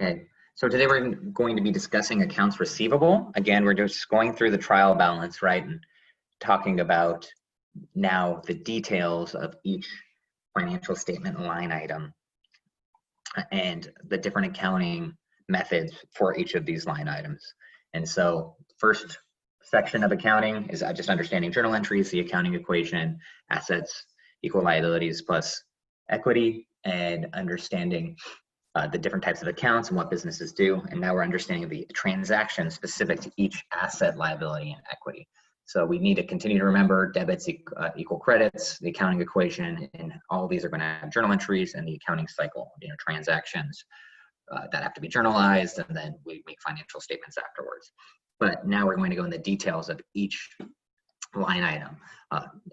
Okay, so today we're going to be discussing accounts receivable. Again, we're just going through the trial balance, right, and talking about now the details of each financial statement line item and the different accounting methods for each of these line items. And so first section of accounting is just understanding journal entries, the accounting equation, assets equal liabilities plus equity, and understanding the different types of accounts and what businesses do. And now we're understanding the transactions specific to each asset, liability, and equity. So we need to continue to remember debits equal credits, the accounting equation, and all of these are going to have journal entries and the accounting cycle, transactions that have to be journalized, and then we make financial statements afterwards. But now we're going to go in the details of each line item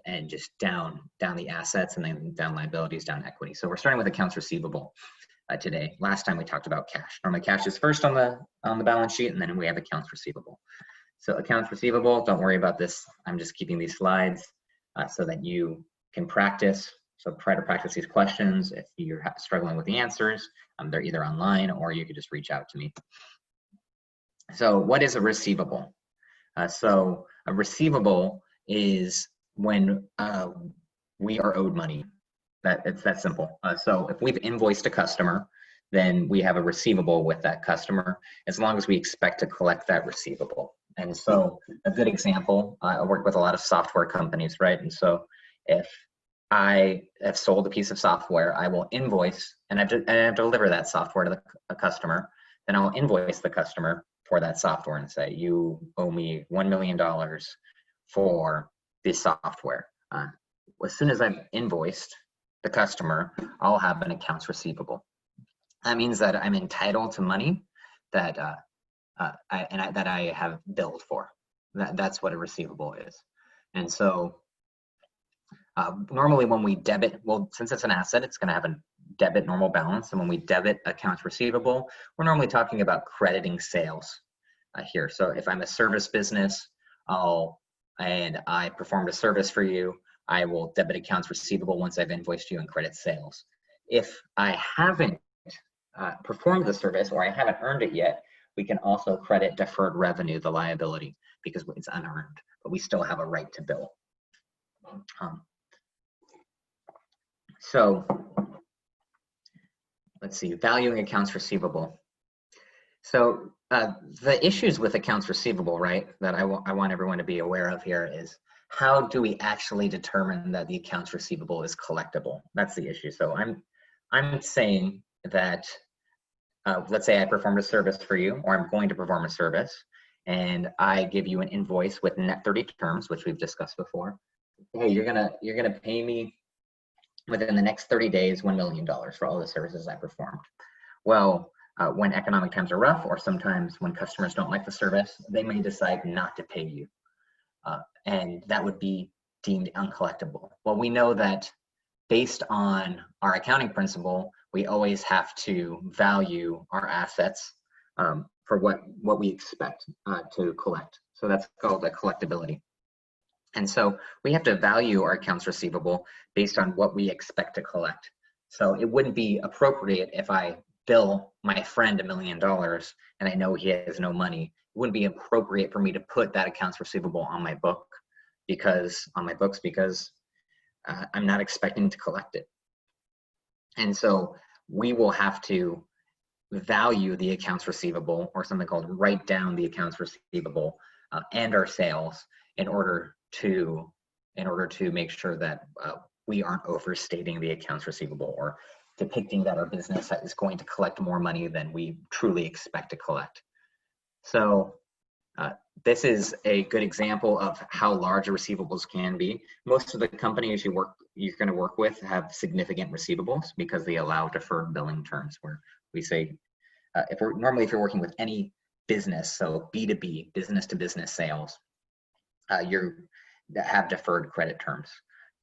and just down the assets, and then down liabilities, down equity. So we're starting with accounts receivable today. Last time we talked about cash. Normally cash is first on the balance sheet, and then we have accounts receivable. So accounts receivable, don't worry about this. I'm just keeping these slides so that you can practice. So try to practice these questions. If you're struggling with the answers, they're either online or you could just reach out to me. So what is a receivable? So a receivable is when we are owed money. It's that simple. So if we've invoiced a customer, then we have a receivable with that customer, as long as we expect to collect that receivable. And so a good example, I work with a lot of software companies, right? And so if I have sold a piece of software, I will invoice and I have to deliver that software to a customer. Then I'll invoice the customer for that software and say, you owe me $1 million for this software. As soon as I've invoiced the customer, I'll have an accounts receivable. That means that I'm entitled to money that I have billed for. That's what a receivable is. And so normally when we debit, well, since it's an asset, it's going to have a debit normal balance. And when we debit accounts receivable, we're normally talking about crediting sales here. So if I'm a service business, and I performed a service for you, I will debit accounts receivable once I've invoiced you and credit sales. If I haven't performed the service or I haven't earned it yet, we can also credit deferred revenue, the liability, because it's unearned, but we still have a right to bill. So let's see, valuing accounts receivable. So the issues with accounts receivable, right, that I want everyone to be aware of here is, how do we actually determine that the accounts receivable is collectible? That's the issue. So I'm saying that, let's say I performed a service for you, or I'm going to perform a service, and I give you an invoice with net 30 terms, which we've discussed before. Hey, you're gonna pay me within the next 30 days $1 million for all the services I performed. Well, when economic times are rough, or sometimes when customers don't like the service, they may decide not to pay you. And that would be deemed uncollectible. Well, we know that based on our accounting principle, we always have to value our assets for what we expect to collect. So that's called a collectibility. And so we have to value our accounts receivable based on what we expect to collect. So it wouldn't be appropriate if I bill my friend $1 million and I know he has no money. It wouldn't be appropriate for me to put that accounts receivable on my books because I'm not expecting to collect it. And so we will have to value the accounts receivable, or something called write down the accounts receivable and our sales in order to make sure that we aren't overstating the accounts receivable or depicting that our business is going to collect more money than we truly expect to collect. So this is a good example of how large receivables can be. Most of the companies you're going to work with have significant receivables because they allow deferred billing terms, where we say, if you're working with any business, so B2B, business to business sales, you have deferred credit terms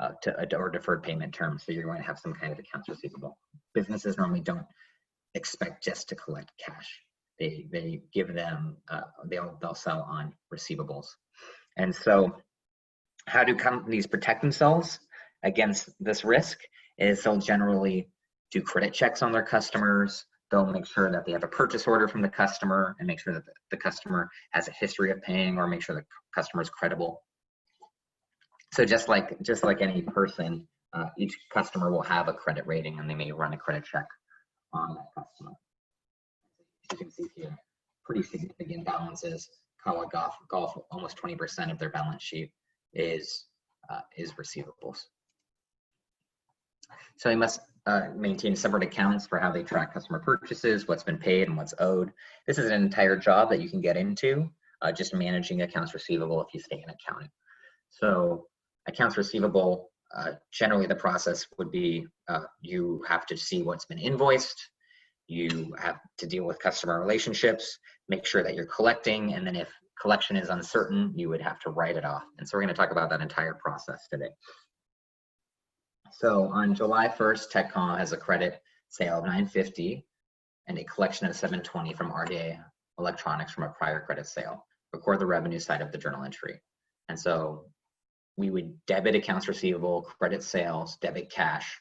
or deferred payment terms. So you're going to have some kind of accounts receivable. Businesses normally don't expect just to collect cash. They give them, they'll sell on receivables. And so how do companies protect themselves against this risk? Is they'll generally do credit checks on their customers. they'll make sure that they have a purchase order from the customer and make sure that the customer has a history of paying, or make sure the customer is credible. So just like any person, each customer will have a credit rating, and they may run a credit check on that customer. As you can see here, pretty significant balances. College golf, almost 20% of their balance sheet is receivables. So they must maintain separate accounts for how they track customer purchases, what's been paid and what's owed. This is an entire job that you can get into, just managing accounts receivable if you stay in accounting. So accounts receivable, generally the process would be you have to see what's been invoiced, you have to deal with customer relationships, make sure that you're collecting, and then if collection is uncertain, you would have to write it off. And so we're going to talk about that entire process today. So on July 1st, TechCom has a credit sale of $950 and a collection of $720 from RDA Electronics from a prior credit sale. Record the revenue side of the journal entry. And so we would debit accounts receivable, credit sales, debit cash,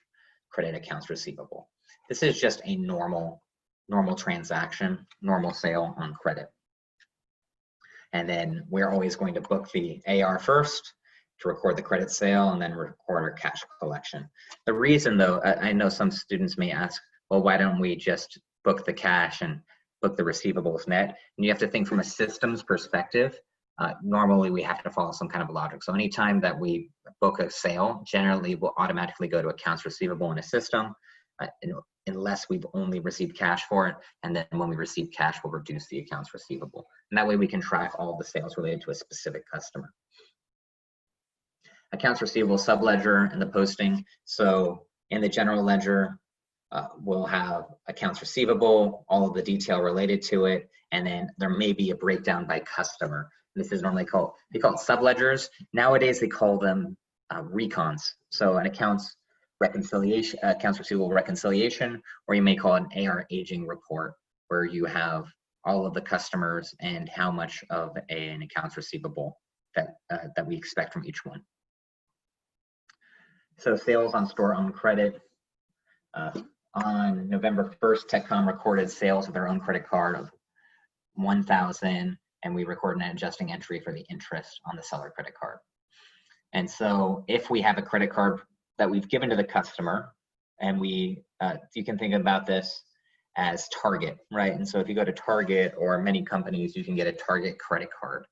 credit accounts receivable. This is just a normal transaction, normal sale on credit. And then we're always going to book the AR first to record the credit sale and then record our cash collection. The reason though, I know some students may ask, well, why don't we just book the cash and book the receivables net? And you have to think from a systems perspective. Normally we have to follow some kind of logic. So anytime that we book a sale, generally we'll automatically go to accounts receivable in a system, unless we've only received cash for it. And then when we receive cash, we'll reduce the accounts receivable. And that way we can track all the sales related to a specific customer. Accounts receivable subledger and the posting. So in the general ledger, we'll have accounts receivable, all of the detail related to it, and then there may be a breakdown by customer. This is normally called, they call it subledgers. Nowadays they call them recons. So an accounts receivable reconciliation, or you may call it an AR aging report, where you have all of the customers and how much of an accounts receivable that we expect from each one. So sales on store-owned credit. On November 1st, TechCom recorded sales of their own credit card of $1,000, and we recorded an adjusting entry for the interest on the seller credit card. And so if we have a credit card that we've given to the customer, and you can think about this as Target, right? And so if you go to Target or many companies, you can get a Target credit card.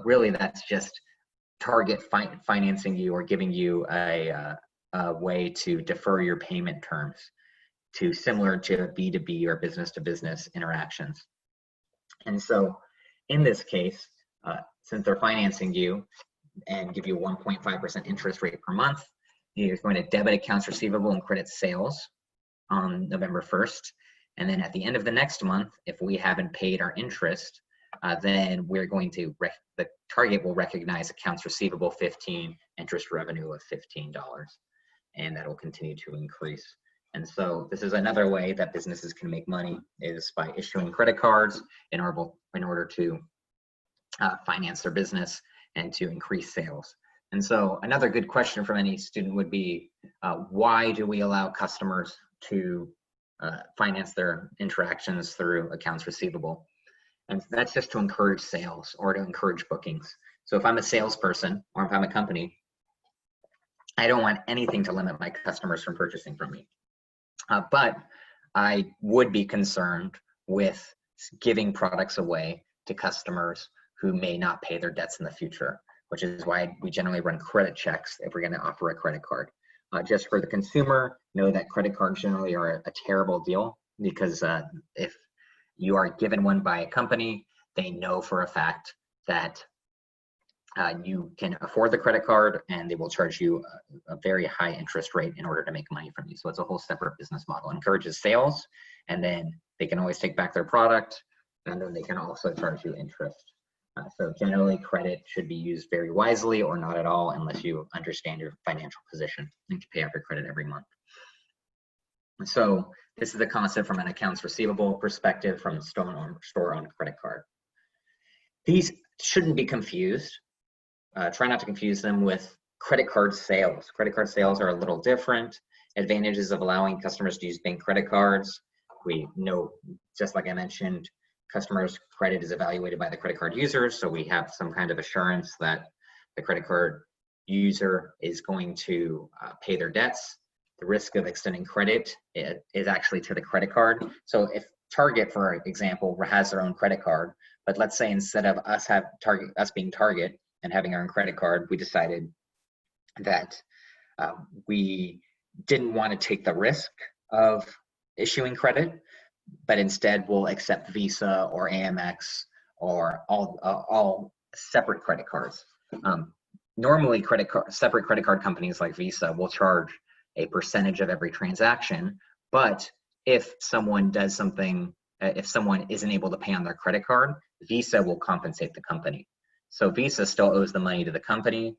Really, that's just Target financing you or giving you a way to defer your payment terms, to similar to B2B or business to business interactions. And so in this case, since they're financing you and give you a 1.5% interest rate per month, you're going to debit accounts receivable and credit sales on November 1st. And then at the end of the next month, if we haven't paid our interest, then we're going to, the Target will recognize accounts receivable 15, interest revenue of $15, and that will continue to increase. And so this is another way that businesses can make money, is by issuing credit cards in order to finance their business and to increase sales. And so another good question from any student would be, why do we allow customers to finance their interactions through accounts receivable? And that's just to encourage sales or to encourage bookings. So if I'm a salesperson or if I'm a company, I don't want anything to limit my customers from purchasing from me. But I would be concerned with giving products away to customers who may not pay their debts in the future, which is why we generally run credit checks if we're going to offer a credit card. Just for the consumer, know that credit cards generally are a terrible deal, because if you are given one by a company, they know for a fact that you can afford the credit card, and they will charge you a very high interest rate in order to make money from you. So it's a whole separate business model. It encourages sales, and then they can always take back their product, and then they can also charge you interest. So generally, credit should be used very wisely or not at all, unless you understand your financial position and to pay off your credit every month. So this is the concept from an accounts receivable perspective from store-owned credit card. These shouldn't be confused. Try not to confuse them with credit card sales. Credit card sales are a little different. Advantages of allowing customers to use bank credit cards We know, just like I mentioned, customers' credit is evaluated by the credit card user, so we have some kind of assurance that the credit card user is going to pay their debts. The risk of extending credit is actually to the credit card. So if Target, for example, has their own credit card, but let's say instead of us being Target and having our own credit card, we decided that we didn't want to take the risk of issuing credit, but instead we'll accept Visa or Amex or all separate credit cards. Normally, separate credit card companies like Visa will charge a percentage of every transaction, but if someone does something, if someone isn't able to pay on their credit card, Visa will compensate the company. So Visa still owes the money to the company,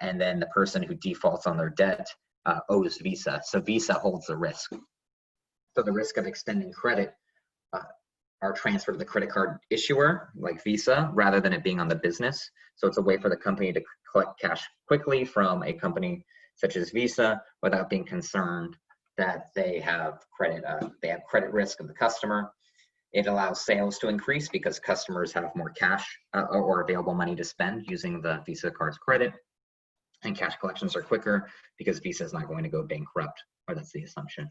and then the person who defaults on their debt owes Visa. So Visa holds the risk. So the risk of extending credit are transferred to the credit card issuer, like Visa, rather than it being on the business. So it's a way for the company to collect cash quickly from a company such as Visa without being concerned that they have credit risk of the customer. It allows sales to increase because customers have more cash or available money to spend using the Visa card's credit, and cash collections are quicker because Visa is not going to go bankrupt, or that's the assumption.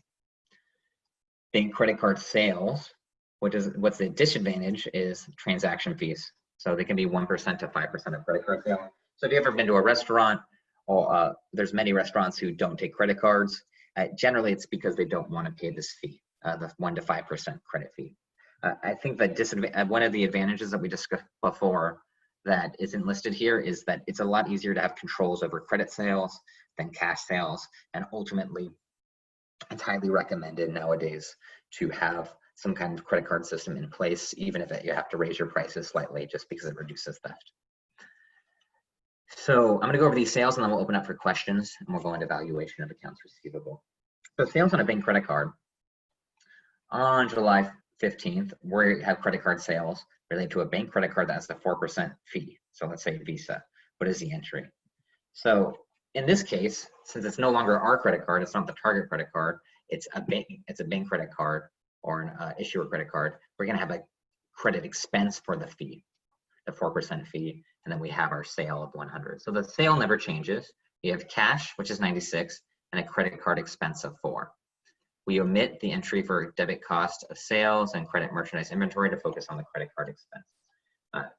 Bank credit card sales, what's the disadvantage is transaction fees. So they can be 1% to 5% of credit card sale. So if you've ever been to a restaurant, or there's many restaurants who don't take credit cards, generally it's because they don't want to pay this fee, the 1 to 5% credit fee. I think that one of the advantages that we discussed before that isn't listed here is that it's a lot easier to have controls over credit sales than cash sales, and ultimately it's highly recommended nowadays to have some kind of credit card system in place, even if you have to raise your prices slightly just because it reduces theft. So I'm going to go over these sales and then we'll open up for questions, and we'll go into valuation of accounts receivable. So sales on a bank credit card. On July 15th, we have credit card sales related to a bank credit card that has a 4% fee. So let's say Visa. What is the entry? So in this case, since it's no longer our credit card, it's not the Target credit card, it's a bank credit card or an issuer credit card, we're going to have a credit expense for the fee, the 4% fee, and then we have our sale of 100. So the sale never changes. We have cash, which is 96, and a credit card expense of 4. We omit the entry for debit cost of sales and credit merchandise inventory to focus on the credit card expense.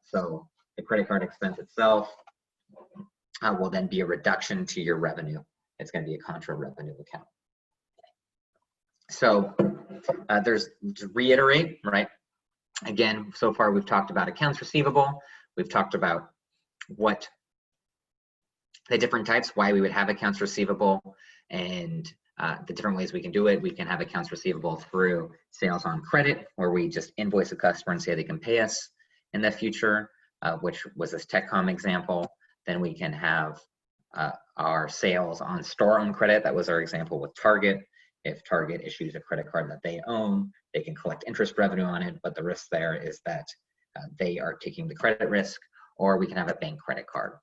So the credit card expense itself will then be a reduction to your revenue. It's going to be a contra revenue account. So to reiterate, right? Again, so far we've talked about accounts receivable. We've talked about what the different types, why we would have accounts receivable, and the different ways we can do it. We can have accounts receivable through sales on credit, where we just invoice a customer and say they can pay us in the future, which was this TechCom example. Then we can have our sales on store-owned credit. That was our example with Target. If Target issues a credit card that they own, they can collect interest revenue on it, but the risk there is that they are taking the credit risk. Or we can have a bank credit card.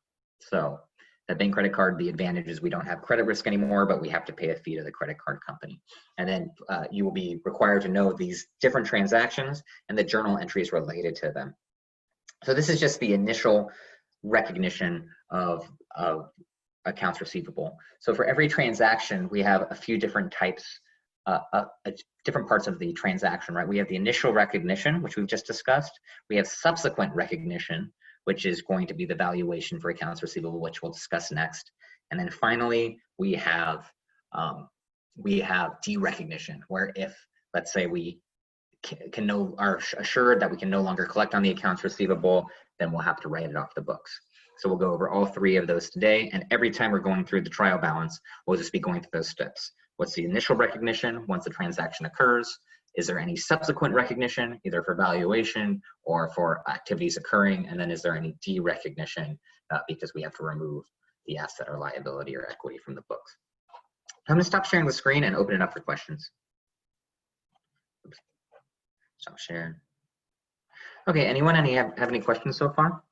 So the bank credit card, the advantage is we don't have credit risk anymore, but we have to pay a fee to the credit card company. And then you will be required to know these different transactions and the journal entries related to them. So this is just the initial recognition of accounts receivable. So for every transaction, we have a few different types, different parts of the transaction, right? We have the initial recognition, which we've just discussed. We have subsequent recognition, which is going to be the valuation for accounts receivable, which we'll discuss next. And then finally, we have derecognition, where if, let's say, we are assured that we can no longer collect on the accounts receivable, then we'll have to write it off the books. So we'll go over all 3 of those today, and every time we're going through the trial balance, we'll just be going through those steps. What's the initial recognition once the transaction occurs? Is there any subsequent recognition, either for valuation or for activities occurring? And then is there any derecognition because we have to remove the asset or liability or equity from the books? I'm going to stop sharing the screen and open it up for questions. Oops. Stop sharing. Okay, anyone have any questions so far?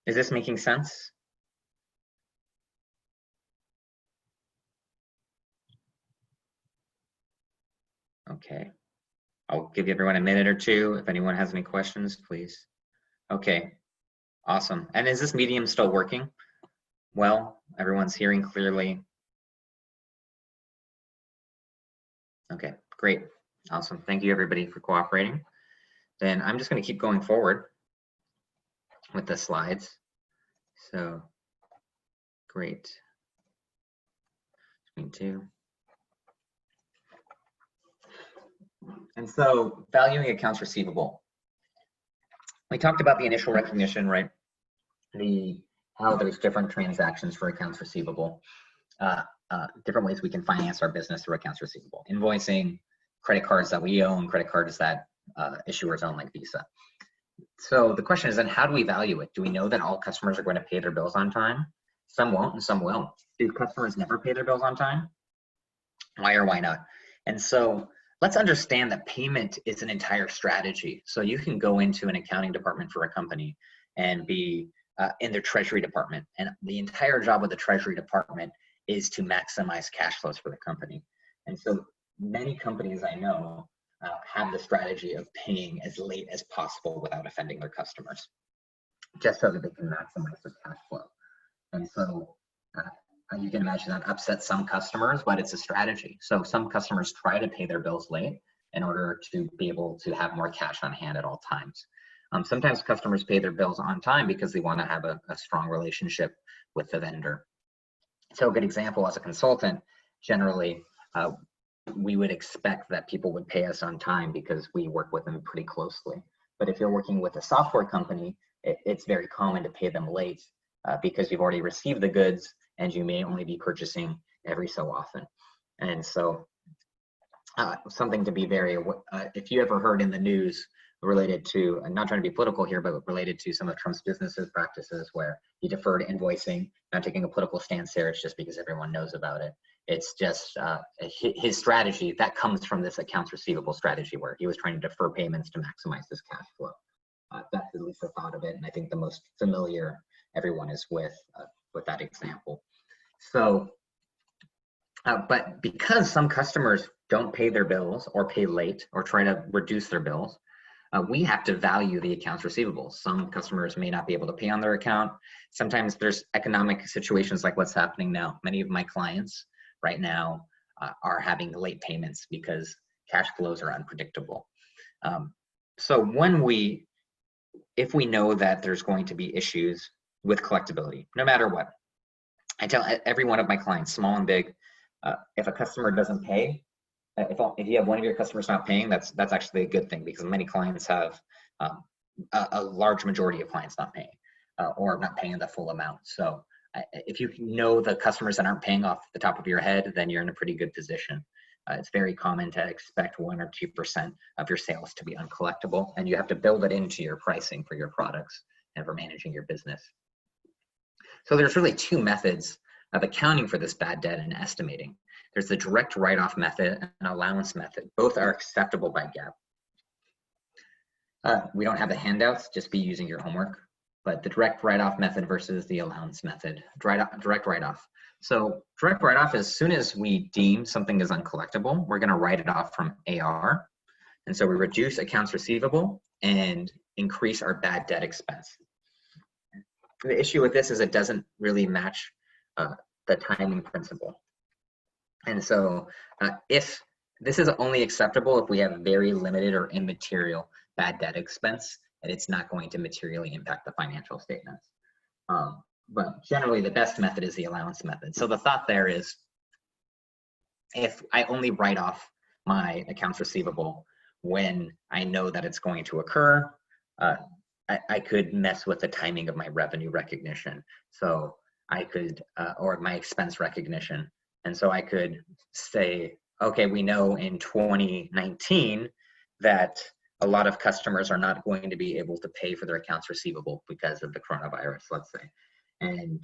Is this making sense? Okay. I'll give everyone a minute or two. If anyone has any questions, please. Okay. Awesome. And is this medium still working? Well, everyone's hearing clearly. Okay, great. Awesome. Thank you everybody for cooperating. Then I'm just going to keep going forward with the slides. So great. Screen 2. And so valuing accounts receivable. We talked about the initial recognition, right? How there's different transactions for accounts receivable. Different ways we can finance our business through accounts receivable. Invoicing, credit cards that we own, credit cards that issuers own like Visa. So the question is then, how do we value it? Do we know that all customers are going to pay their bills on time? Some won't and some will. Do customers never pay their bills on time? Why or why not? And so let's understand that payment is an entire strategy. So you can go into an accounting department for a company and be in their treasury department. And the entire job of the treasury department is to maximize cash flows for the company. And so many companies I know have the strategy of paying as late as possible without offending their customers, just so that they can maximize their cash flow. And so you can imagine that upsets some customers, but it's a strategy. So some customers try to pay their bills late in order to be able to have more cash on hand at all times. Sometimes customers pay their bills on time because they want to have a strong relationship with the vendor. So a good example, as a consultant, generally, we would expect that people would pay us on time because we work with them pretty closely. But if you're working with a software company, it's very common to pay them late because you've already received the goods and you may only be purchasing every so often. And so something to be very, if you ever heard in the news related to, I'm not trying to be political here, but related to some of Trump's business practices where he deferred invoicing, not taking a political stance there, it's just because everyone knows about it. It's just his strategy that comes from this accounts receivable strategy where he was trying to defer payments to maximize his cash flow. That's at least the thought of it, and I think the most familiar everyone is with that example. So, but because some customers don't pay their bills or pay late or try to reduce their bills, we have to value the accounts receivable. Some customers may not be able to pay on their account. Sometimes there's economic situations like what's happening now. Many of my clients right now are having late payments because cash flows are unpredictable. So if we know that there's going to be issues with collectability, no matter what, I tell every one of my clients, small and big, if a customer doesn't pay, if you have one of your customers not paying, that's actually a good thing because many clients have a large majority of clients not paying or not paying the full amount. So if you know the customers that aren't paying off the top of your head, then you're in a pretty good position. It's very common to expect 1 or 2% of your sales to be uncollectible, and you have to build it into your pricing for your products and for managing your business. So there's really 2 methods of accounting for this bad debt and estimating. There's the direct write-off method and allowance method. Both are acceptable by GAAP. We don't have the handouts, just be using your homework. But the direct write-off method versus the allowance method. Direct write-off. So direct write-off, as soon as we deem something is uncollectible, we're going to write it off from AR. And so we reduce accounts receivable and increase our bad debt expense. The issue with this is it doesn't really match the timing principle. And so if this is only acceptable if we have very limited or immaterial bad debt expense, and it's not going to materially impact the financial statements. But generally the best method is the allowance method. So the thought there is if I only write off my accounts receivable when I know that it's going to occur, I could mess with the timing of my revenue recognition. So I could, or my expense recognition. And so I could say, okay, we know in 2019 that a lot of customers are not going to be able to pay for their accounts receivable because of the coronavirus, let's say. And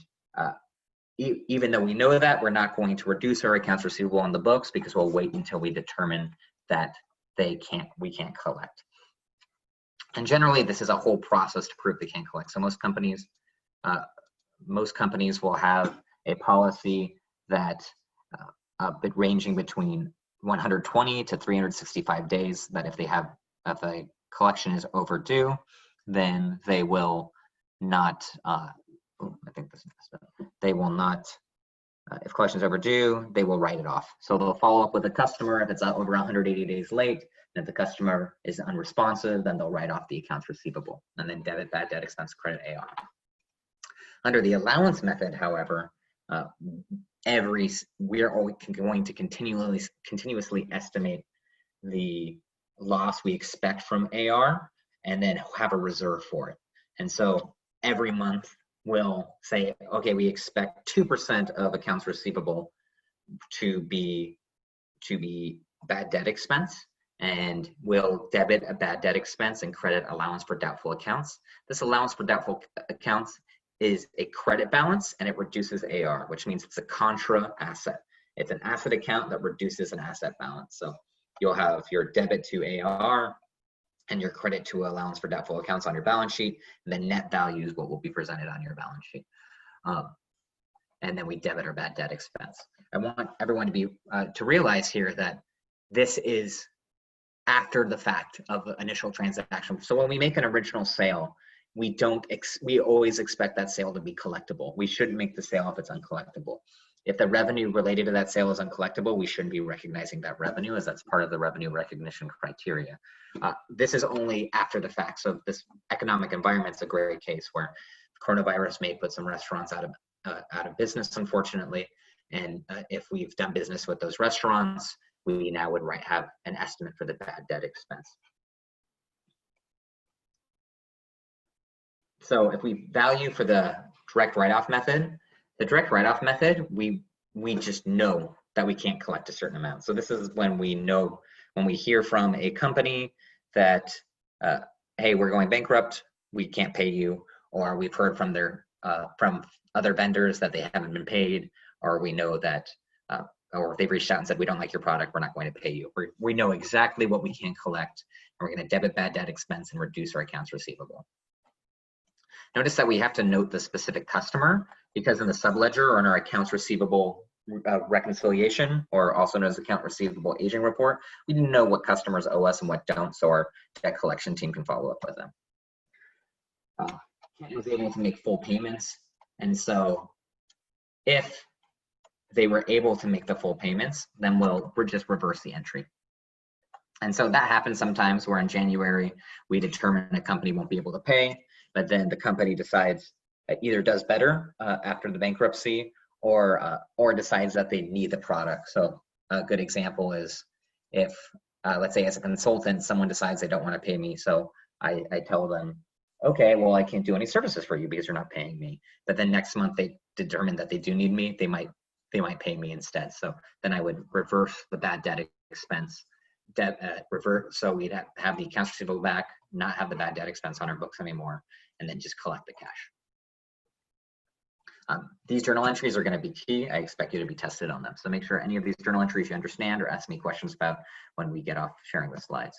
even though we know that, we're not going to reduce our accounts receivable on the books because we'll wait until we determine that we can't collect. And generally, this is a whole process to prove they can't collect. So most companies will have a policy that ranging between 120 to 365 days that if a collection is overdue, then they will not, they will not, if collection is overdue, they will write it off. So they'll follow up with the customer if it's over 180 days late, and if the customer is unresponsive, then they'll write off the accounts receivable and then debit bad debt expense, credit AR. Under the allowance method, however, we are always going to continuously estimate the loss we expect from AR and then have a reserve for it. And so every month we'll say, okay, we expect 2% of accounts receivable to be bad debt expense, and we'll debit a bad debt expense and credit allowance for doubtful accounts. This allowance for doubtful accounts is a credit balance, and it reduces AR, which means it's a contra asset. It's an asset account that reduces an asset balance. So you'll have your debit to AR and your credit to allowance for doubtful accounts on your balance sheet, and the net value is what will be presented on your balance sheet. And then we debit our bad debt expense. I want everyone to realize here that this is after the fact of the initial transaction. So when we make an original sale, we always expect that sale to be collectible. We shouldn't make the sale if it's uncollectible. If the revenue related to that sale is uncollectible, we shouldn't be recognizing that revenue, as that's part of the revenue recognition criteria. This is only after the fact. So this economic environment's a great case where coronavirus may put some restaurants out of business, unfortunately. And if we've done business with those restaurants, we now would have an estimate for the bad debt expense. So if we value for the direct write-off method, we just know that we can't collect a certain amount. So this is when we hear from a company that, hey, we're going bankrupt, we can't pay you, or we've heard from from other vendors that they haven't been paid, or we know that, or they've reached out and said, we don't like your product, we're not going to pay you. We know exactly what we can collect, and we're going to debit bad debt expense and reduce our accounts receivable. Notice that we have to note the specific customer, because in the subledger or in our accounts receivable reconciliation, or also known as account receivable aging report, we know what customers owe us and what don't, so our debt collection team can follow up with them. Kent was able to make full payments, and so if they were able to make the full payments, then we'll just reverse the entry. And so that happens sometimes where in January, we determine a company won't be able to pay, but then the company decides either does better after the bankruptcy, or decides that they need the product. So a good example is if, let's say as a consultant, someone decides they don't want to pay me. So I tell them, okay, well, I can't do any services for you because you're not paying me. But then next month they determine that they do need me, they might pay me instead. So then I would reverse the bad debt expense, so we'd have the accounts receivable back, not have the bad debt expense on our books anymore, and then just collect the cash. These journal entries are going to be key. I expect you to be tested on them. So make sure any of these journal entries you understand or ask me questions about when we get off sharing the slides.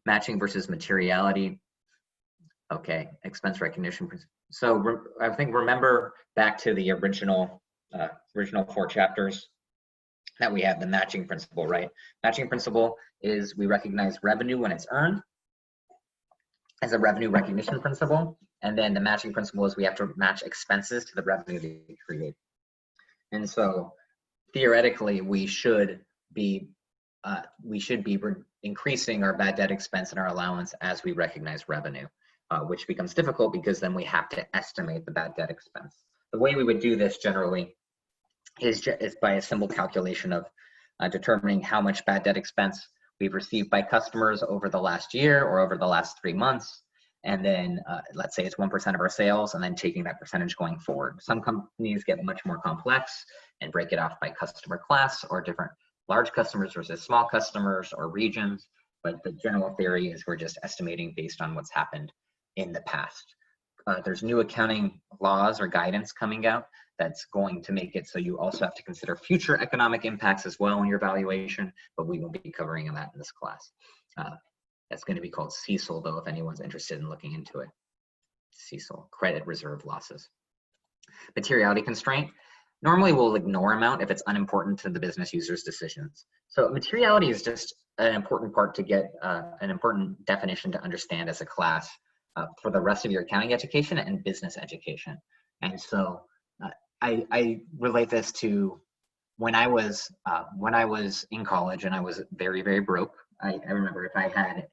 Matching versus materiality. Okay, expense recognition. So I think remember back to the original 4 chapters that we have the matching principle, right? Matching principle is we recognize revenue when it's earned as a revenue recognition principle. And then the matching principle is we have to match expenses to the revenue that we create. And so theoretically, we should be increasing our bad debt expense and our allowance as we recognize revenue, which becomes difficult because then we have to estimate the bad debt expense. The way we would do this generally is by a simple calculation of determining how much bad debt expense we've received by customers over the last year or over the last 3 months. And then let's say it's 1% of our sales, and then taking that percentage going forward. Some companies get much more complex and break it off by customer class or different large customers versus small customers or regions. But the general theory is we're just estimating based on what's happened in the past. There's new accounting laws or guidance coming out that's going to make it so you also have to consider future economic impacts as well in your valuation, but we won't be covering that in this class. That's going to be called CECL, though, if anyone's interested in looking into it. CECL, credit reserve losses. Materiality constraint. Normally we'll ignore amount if it's unimportant to the business user's decisions. So materiality is just an important part to get, an important definition to understand as a class for the rest of your accounting education and business education. And so I relate this to when I was in college and I was very, very broke. I remember if I had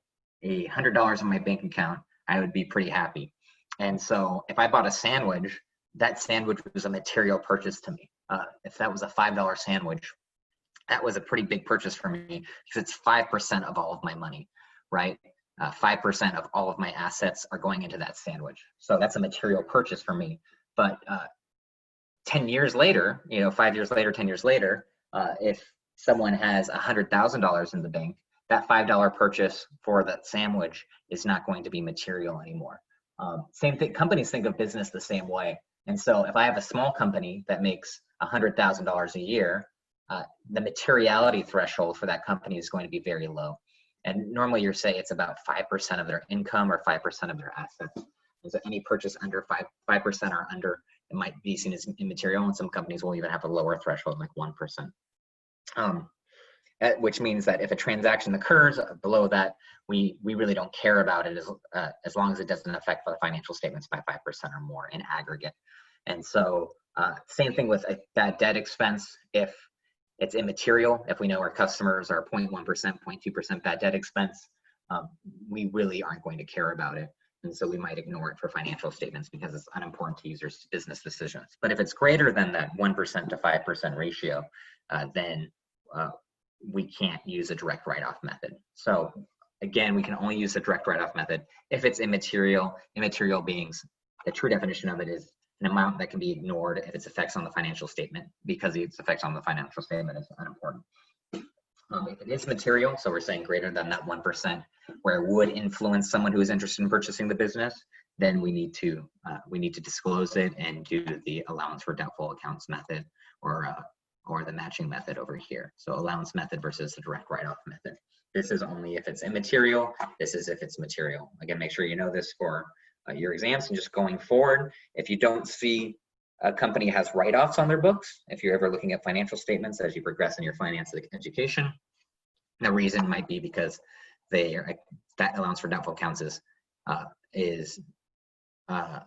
$100 in my bank account, I would be pretty happy. And so if I bought a sandwich, that sandwich was a material purchase to me. If that was a $5 sandwich, that was a pretty big purchase for me because it's 5% of all of my money, right? 5% of all of my assets are going into that sandwich. So that's a material purchase for me. But 10 years later, 5 years later, 10 years later, if someone has $100,000 in the bank, that $5 purchase for that sandwich is not going to be material anymore. Same thing, companies think of business the same way. And so if I have a small company that makes $100,000 a year, the materiality threshold for that company is going to be very low. And normally you say it's about 5% of their income or 5% of their assets. And so any purchase under 5% or under, it might be seen as immaterial, and some companies will even have a lower threshold, like 1%. Which means that if a transaction occurs below that, we really don't care about it as long as it doesn't affect the financial statements by 5% or more in aggregate. And so same thing with a bad debt expense. If it's immaterial, if we know our customers are 0.1%, 0.2% bad debt expense, we really aren't going to care about it. And so we might ignore it for financial statements because it's unimportant to users' business decisions. But if it's greater than that 1% to 5% ratio, then we can't use a direct write-off method. So again, we can only use the direct write-off method if it's immaterial. Immaterial being, the true definition of it is an amount that can be ignored if its effects on the financial statement, because its effects on the financial statement is unimportant. If it is material, so we're saying greater than that 1%, where it would influence someone who is interested in purchasing the business, then we need to disclose it and do the allowance for doubtful accounts method, or the matching method over here. So allowance method versus the direct write-off method. This is only if it's immaterial. This is if it's material. Again, make sure you know this for your exams, and just going forward, if you don't see a company has write-offs on their books, if you're ever looking at financial statements as you progress in your finance education, the reason might be because that allowance for doubtful accounts is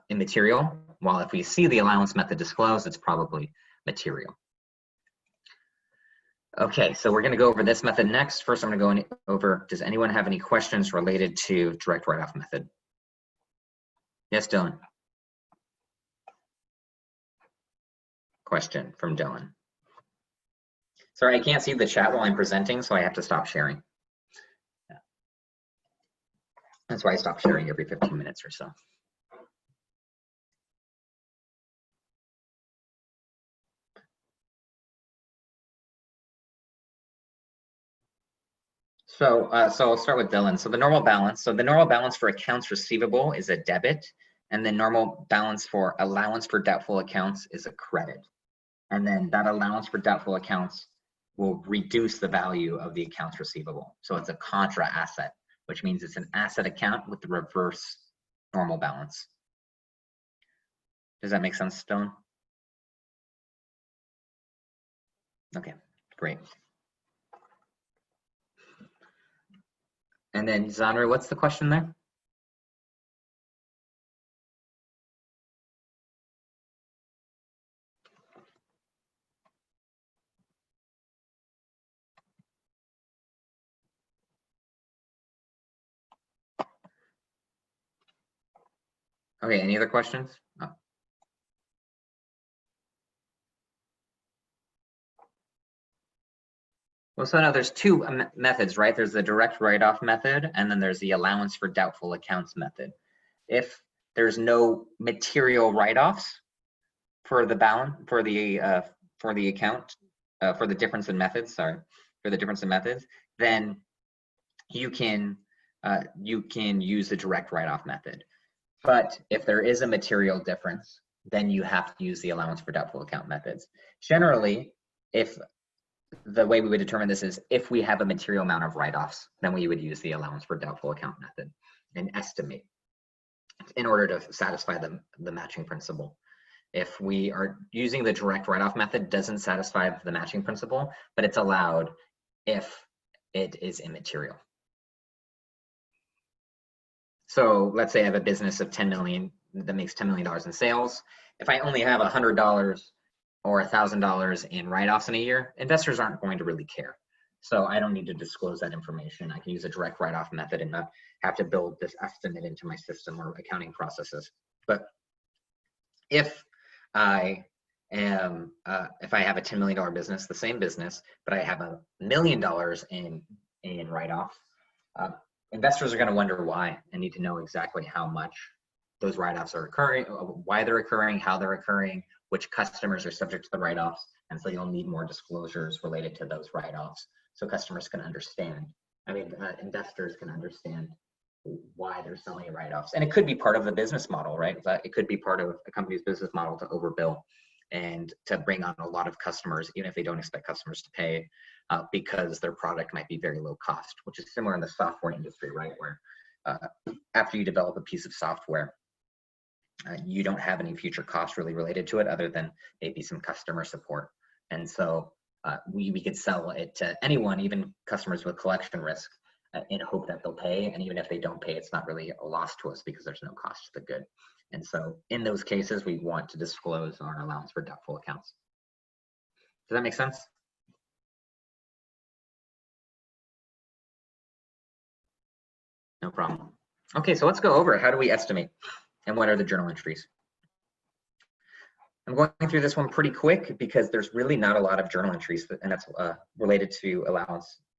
immaterial, while if we see the allowance method disclosed, it's probably material. Okay, so we're going to go over this method next. First, I'm going to go over, does anyone have any questions related to direct write-off method? Yes, Dylan. Question from Dylan. Sorry, I can't see the chat while I'm presenting, so I have to stop sharing. Yeah. That's why I stop sharing every 15 minutes or so. So I'll start with Dylan. So the normal balance. So the normal balance for accounts receivable is a debit, and the normal balance for allowance for doubtful accounts is a credit. And then that allowance for doubtful accounts will reduce the value of the accounts receivable. So it's a contra asset, which means it's an asset account with the reverse normal balance. Does that make sense, Dylan? Okay, great. And then Zanra, what's the question there? Okay, any other questions? Oh. Well, so now there's two methods, right? There's the direct write-off method, and then there's the allowance for doubtful accounts method. If there's no material write-offs for the balance, for the account, for the difference in methods, then you can use the direct write-off method. But if there is a material difference, then you have to use the allowance for doubtful account methods. Generally, if the way we would determine this is if we have a material amount of write-offs, then we would use the allowance for doubtful account method and estimate in order to satisfy the matching principle. if we are using the direct write-off method, doesn't satisfy the matching principle, but it's allowed if it is immaterial. So let's say I have a business of 10 million that makes $10 million in sales. If I only have $100 or $1,000 in write-offs in a year, investors aren't going to really care. So I don't need to disclose that information. I can use a direct write-off method and not have to build this estimate into my system or accounting processes. But if I am, if I have a $10 million business, the same business, but I have $1 million in write-offs, investors are going to wonder why and need to know exactly how much those write-offs are occurring, why they're occurring, how they're occurring, which customers are subject to the write-offs. And so you'll need more disclosures related to those write-offs so customers can understand. Investors can understand why they're selling write-offs. And it could be part of the business model, right? It could be part of a company's business model to overbill and to bring on a lot of customers, even if they don't expect customers to pay, because their product might be very low cost, which is similar in the software industry, right? Where after you develop a piece of software, you don't have any future costs really related to it other than maybe some customer support. And so we could sell it to anyone, even customers with collection risk, in hope that they'll pay. And even if they don't pay, it's not really a loss to us because there's no cost to the good. And so in those cases, we want to disclose our allowance for doubtful accounts. Does that make sense? No problem. Okay, so let's go over how do we estimate and what are the journal entries? I'm going through this one pretty quick because there's really not a lot of journal entries, and that's related to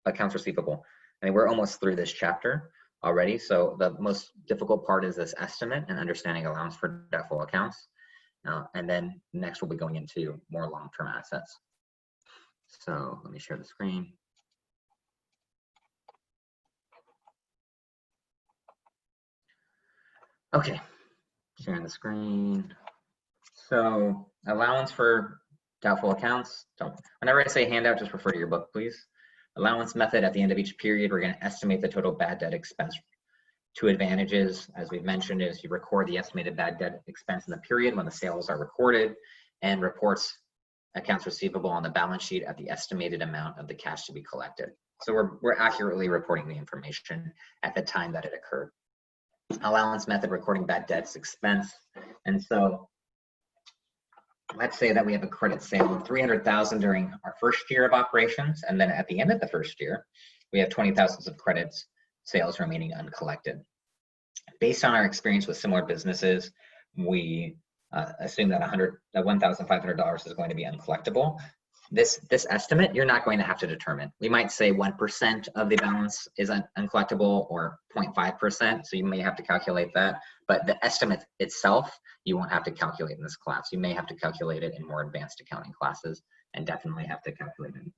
accounts receivable. I mean, we're almost through this chapter already, so the most difficult part is this estimate and understanding allowance for doubtful accounts. And then next we'll be going into more long-term assets. So let me share the screen. Okay, sharing the screen. So allowance for doubtful accounts. Whenever I say handout, just refer to your book, please. Allowance method, at the end of each period, we're going to estimate the total bad debt expense. Two advantages, as we've mentioned, is you record the estimated bad debt expense in the period when the sales are recorded and reports accounts receivable on the balance sheet at the estimated amount of the cash to be collected. So we're accurately reporting the information at the time that it occurred. Allowance method, recording bad debts expense. And so let's say that we have a credit sale of $300,000 during our first year of operations, and then at the end of the first year, we have $20,000 of credits sales remaining uncollected. Based on our experience with similar businesses, we assume that $1,500 is going to be uncollectible. This estimate, you're not going to have to determine. We might say 1% of the balance is uncollectible or 0.5%, so you may have to calculate that. But the estimate itself, you won't have to calculate in this class. You may have to calculate it in more advanced accounting classes, and definitely have to calculate it in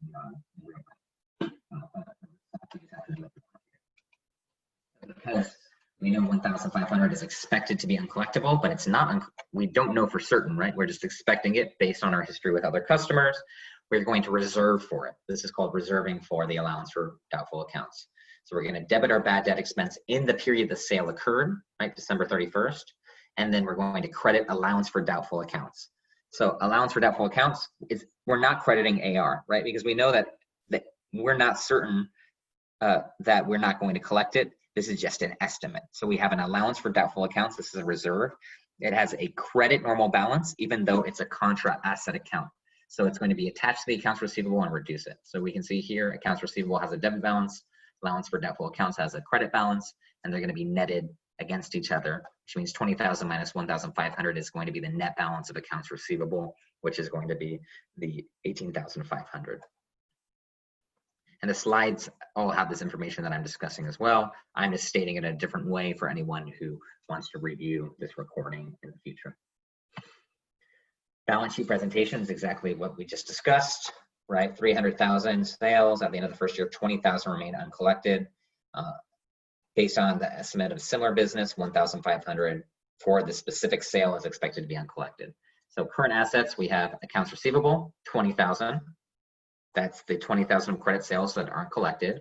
because we know 1,500 is expected to be uncollectible, but it's not. We don't know for certain, right? We're just expecting it based on our history with other customers. We're going to reserve for it. This is called reserving for the allowance for doubtful accounts. So we're going to debit our bad debt expense in the period the sale occurred, right, December 31st, and then we're going to credit allowance for doubtful accounts. So allowance for doubtful accounts is we're not crediting AR, right? Because we know that we're not certain that we're not going to collect it. This is just an estimate. So we have an allowance for doubtful accounts. This is a reserve. It has a credit normal balance, even though it's a contra asset account. So it's going to be attached to the accounts receivable and reduce it. So we can see here, accounts receivable has a debit balance, allowance for doubtful accounts has a credit balance, and they're going to be netted against each other, which means 20,000 minus 1,500 is going to be the net balance of accounts receivable, which is going to be the 18,500. And the slides all have this information that I'm discussing as well. I'm just stating it in a different way for anyone who wants to review this recording in the future. Balance sheet presentation is exactly what we just discussed, right? 300,000 sales at the end of the first year, 20,000 remain uncollected. Based on the estimate of similar business, 1,500 for the specific sale is expected to be uncollected. So current assets, we have accounts receivable, 20,000. That's the 20,000 credit sales that aren't collected.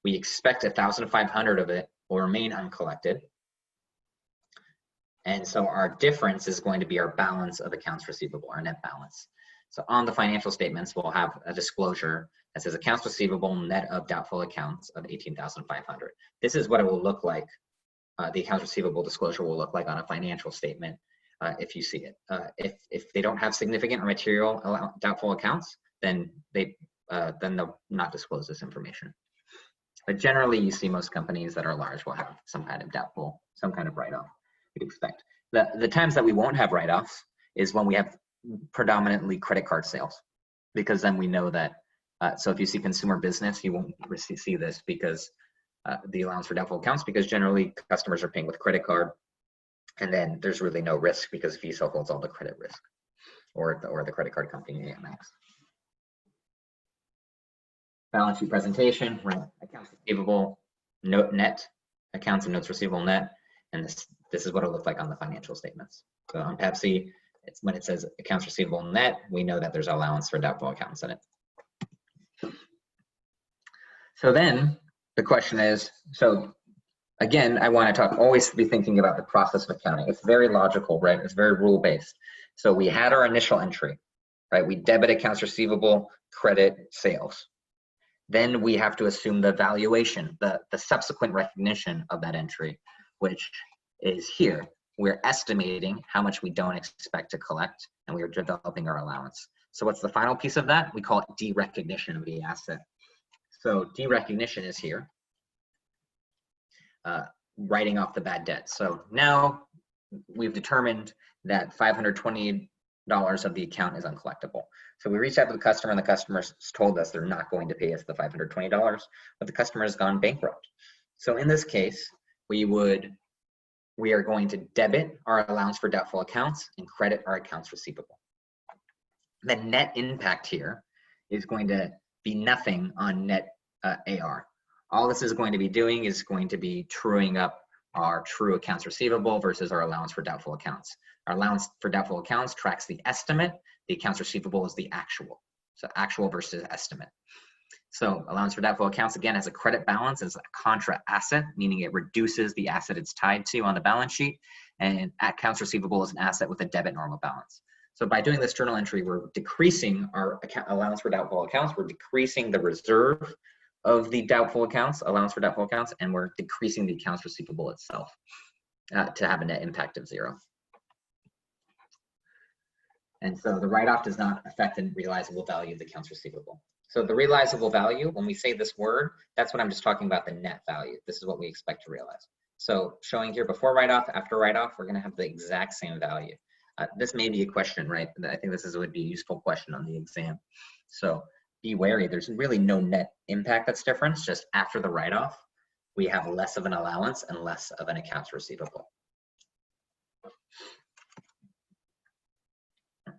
We expect 1,500 of it will remain uncollected. And so our difference is going to be our balance of accounts receivable, our net balance. So on the financial statements, we'll have a disclosure that says accounts receivable net of doubtful accounts of 18,500. This is what it will look like. The accounts receivable disclosure will look like on a financial statement if you see it. If they don't have significant or material doubtful accounts, then they'll not disclose this information. But generally, you see most companies that are large will have some kind of doubtful, some kind of write-off. You'd expect. The times that we won't have write-offs is when we have predominantly credit card sales, because then we know that. So if you see consumer business, you won't see this because the allowance for doubtful accounts, because generally customers are paying with credit card, and then there's really no risk because Visa holds all the credit risk, or the credit card company, Amex. Balance sheet presentation, right? Accounts receivable, note net, accounts and notes receivable net, and this is what it looked like on the financial statements. So on Pepsi, it's when it says accounts receivable net, we know that there's allowance for doubtful accounts in it. So then the question is, so again, I want to always be thinking about the process of accounting. It's very logical, right? It's very rule-based. So we had our initial entry, right? We debit accounts receivable, credit sales. Then we have to assume the valuation, the subsequent recognition of that entry, which is here. We're estimating how much we don't expect to collect, and we're developing our allowance. So what's the final piece of that? We call it derecognition of the asset. So derecognition is here, writing off the bad debt. So now we've determined that $520 of the account is uncollectible. So we reached out to the customer, and the customer's told us they're not going to pay us the $520, but the customer has gone bankrupt. So in this case, we are going to debit our allowance for doubtful accounts and credit our accounts receivable. The net impact here is going to be nothing on net AR. All this is going to be doing is going to be truing up our true accounts receivable versus our allowance for doubtful accounts. Our allowance for doubtful accounts tracks the estimate. The accounts receivable is the actual. So actual versus estimate. So allowance for doubtful accounts, again, has a credit balance as a contra asset, meaning it reduces the asset it's tied to on the balance sheet. And accounts receivable is an asset with a debit normal balance. So by doing this journal entry, we're decreasing our allowance for doubtful accounts. We're decreasing the reserve of the doubtful accounts, allowance for doubtful accounts, and we're decreasing the accounts receivable itself to have a net impact of 0. And so the write-off does not affect the realizable value of the accounts receivable. So the realizable value, when we say this word, that's what I'm just talking about, the net value. This is what we expect to realize. So showing here before write-off, after write-off, we're going to have the exact same value. This may be a question, right? I think would be a useful question on the exam. So be wary, there's really no net impact that's different. Just after the write-off, we have less of an allowance and less of an accounts receivable.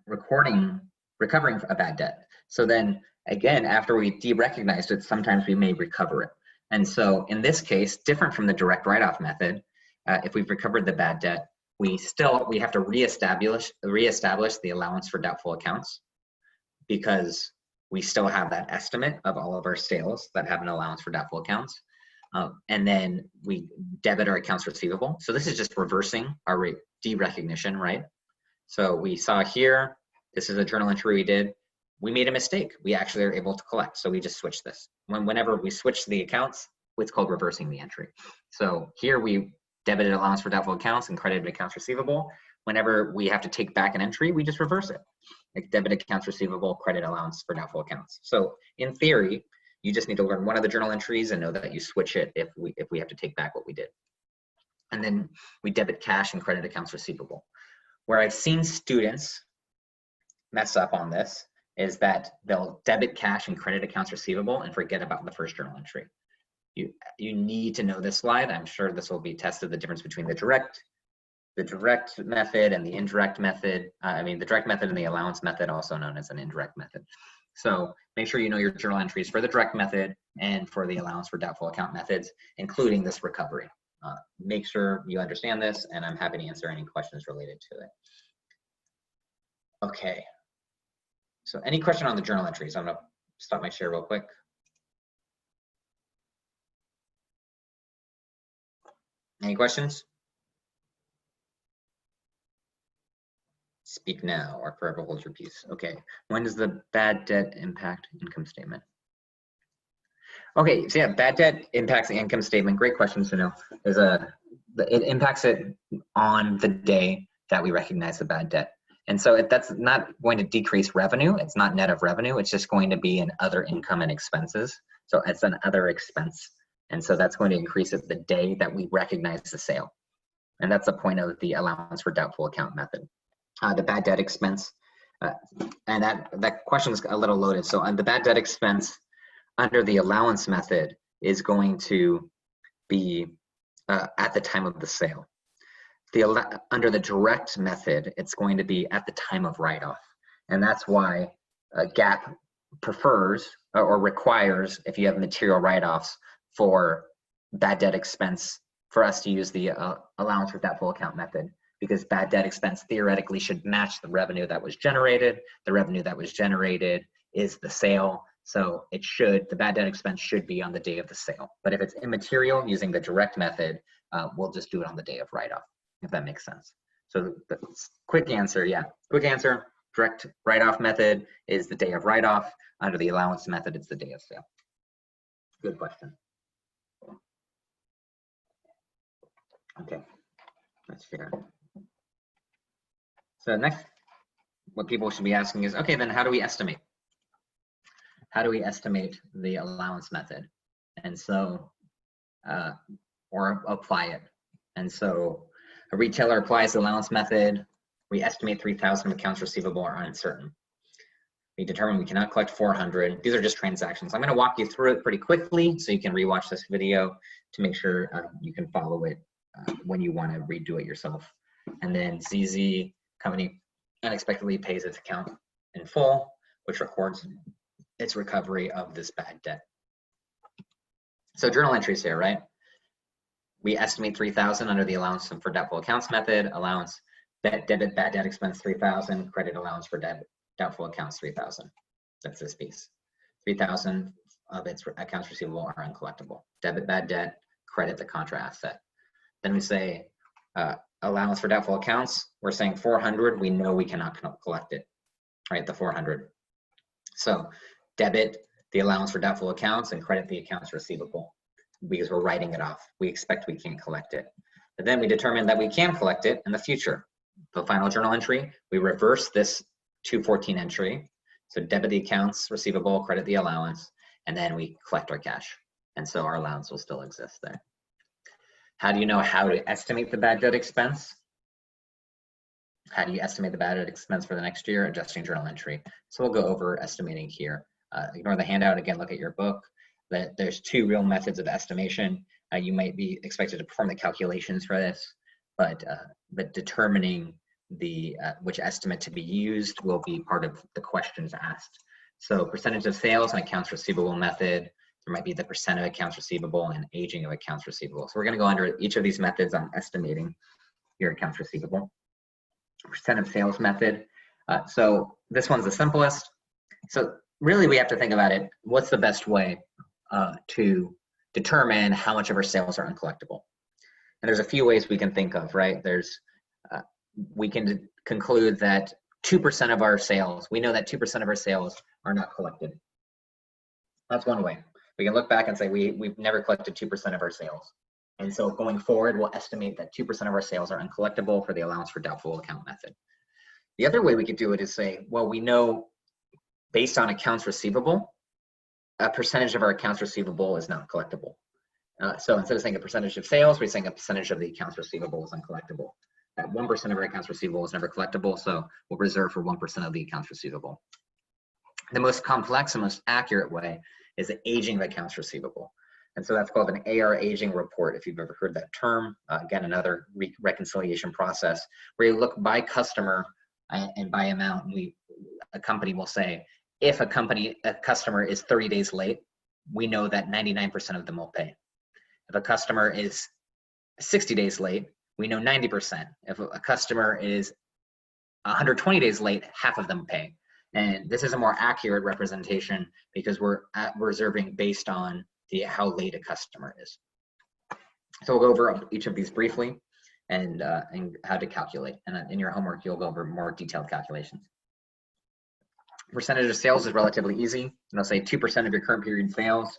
Recovering a bad debt. So then again, after we derecognized it, sometimes we may recover it. And so in this case, different from the direct write-off method, if we've recovered the bad debt, we have to reestablish the allowance for doubtful accounts, because we still have that estimate of all of our sales that have an allowance for doubtful accounts. And then we debit our accounts receivable. So this is just reversing our derecognition, right? So we saw here, this is a journal entry we did. We made a mistake. We actually are able to collect. So we just switch this. Whenever we switch the accounts, it's called reversing the entry. So here we debited allowance for doubtful accounts and credited accounts receivable. Whenever we have to take back an entry, we just reverse it. Like debit accounts receivable, credit allowance for doubtful accounts. So in theory, you just need to learn one of the journal entries and know that you switch it if we have to take back what we did. And then we debit cash and credit accounts receivable. Where I've seen students mess up on this is that they'll debit cash and credit accounts receivable and forget about the first journal entry. You need to know this slide. I'm sure this will be tested, the difference between the direct method and the indirect method. The direct method and the allowance method, also known as an indirect method. So make sure you know your journal entries for the direct method and for the allowance for doubtful account methods, including this recovery. Make sure you understand this, and I'm happy to answer any questions related to it. Okay. So any question on the journal entries? I'm gonna stop my share real quick. Any questions? Speak now or forever hold your peace. Okay, when does the bad debt impact income statement? Okay, so yeah, bad debt impacts the income statement. Great question to know. It impacts it on the day that we recognize the bad debt. And so that's not going to decrease revenue. It's not net of revenue. It's just going to be in other income and expenses. So it's an other expense. And so that's going to increase it the day that we recognize the sale. And that's the point of the allowance for doubtful account method. The bad debt expense, and that question is a little loaded. So the bad debt expense under the allowance method is going to be at the time of the sale. Under the direct method, it's going to be at the time of write-off. And that's why GAAP prefers or requires, if you have material write-offs, for bad debt expense, for us to use the allowance for doubtful account method, because bad debt expense theoretically should match the revenue that was generated. The revenue that was generated is the sale. So the bad debt expense should be on the day of the sale. But if it's immaterial, using the direct method, we'll just do it on the day of write-off, if that makes sense. So the quick answer, direct write-off method is the day of write-off. Under the allowance method, it's the day of sale. Good question. Okay, that's fair. So next, what people should be asking is, okay, then how do we estimate? How do we estimate the allowance method? And so, or apply it. And so a retailer applies the allowance method. We estimate 3,000 accounts receivable are uncertain. We determine we cannot collect 400. These are just transactions. I'm going to walk you through it pretty quickly so you can rewatch this video to make sure you can follow it when you want to redo it yourself. And then ZZ company unexpectedly pays its account in full, which records its recovery of this bad debt. So journal entries here, right? We estimate 3,000 under the allowance for doubtful accounts method. Allowance debit bad debt expense 3,000. Credit allowance for doubtful accounts 3,000. That's this piece. 3,000 of its accounts receivable are uncollectible. Debit bad debt, credit the contra asset. Then we say allowance for doubtful accounts. We're saying 400. We know we cannot collect it, right? The 400. So debit the allowance for doubtful accounts and credit the accounts receivable because we're writing it off. We expect we can't collect it. But then we determine that we can collect it in the future. The final journal entry, we reverse this 214 entry. So debit the accounts receivable, credit the allowance, and then we collect our cash. And so our allowance will still exist there. How do you know how to estimate the bad debt expense? How do you estimate the bad debt expense for the next year? Adjusting journal entry. So we'll go over estimating here. Ignore the handout, again, look at your book. There's two real methods of estimation. You might be expected to perform the calculations for this, but determining which estimate to be used will be part of the questions asked. So percentage of sales and accounts receivable method. There might be the percent of accounts receivable and aging of accounts receivable. So we're going to go under each of these methods on estimating your accounts receivable. Percent of sales method. So this one's the simplest. So really we have to think about it. What's the best way to determine how much of our sales are uncollectible? And there's a few ways we can think of, right? We can conclude that 2% of our sales, we know that 2% of our sales are not collected. That's one way. We can look back and say we've never collected 2% of our sales. And so going forward, we'll estimate that 2% of our sales are uncollectible for the allowance for doubtful account method. The other way we could do it is say, well, we know based on accounts receivable, a percentage of our accounts receivable is not collectible. So instead of saying a percentage of sales, we're saying a percentage of the accounts receivable is uncollectible. That 1% of our accounts receivable is never collectible, so we'll reserve for 1% of the accounts receivable. The most complex and most accurate way is the aging of accounts receivable. And so that's called an AR aging report, if you've ever heard that term. Again, another reconciliation process where you look by customer and by amount. A company will say, if a customer is 30 days late, we know that 99% of them will pay. If a customer is 60 days late, we know 90%. If a customer is 120 days late, half of them pay. And this is a more accurate representation because we're reserving based on how late a customer is. So we'll go over each of these briefly. and how to calculate. And in your homework, you'll go over more detailed calculations. Percentage of sales is relatively easy. And I'll say 2% of your current period sales.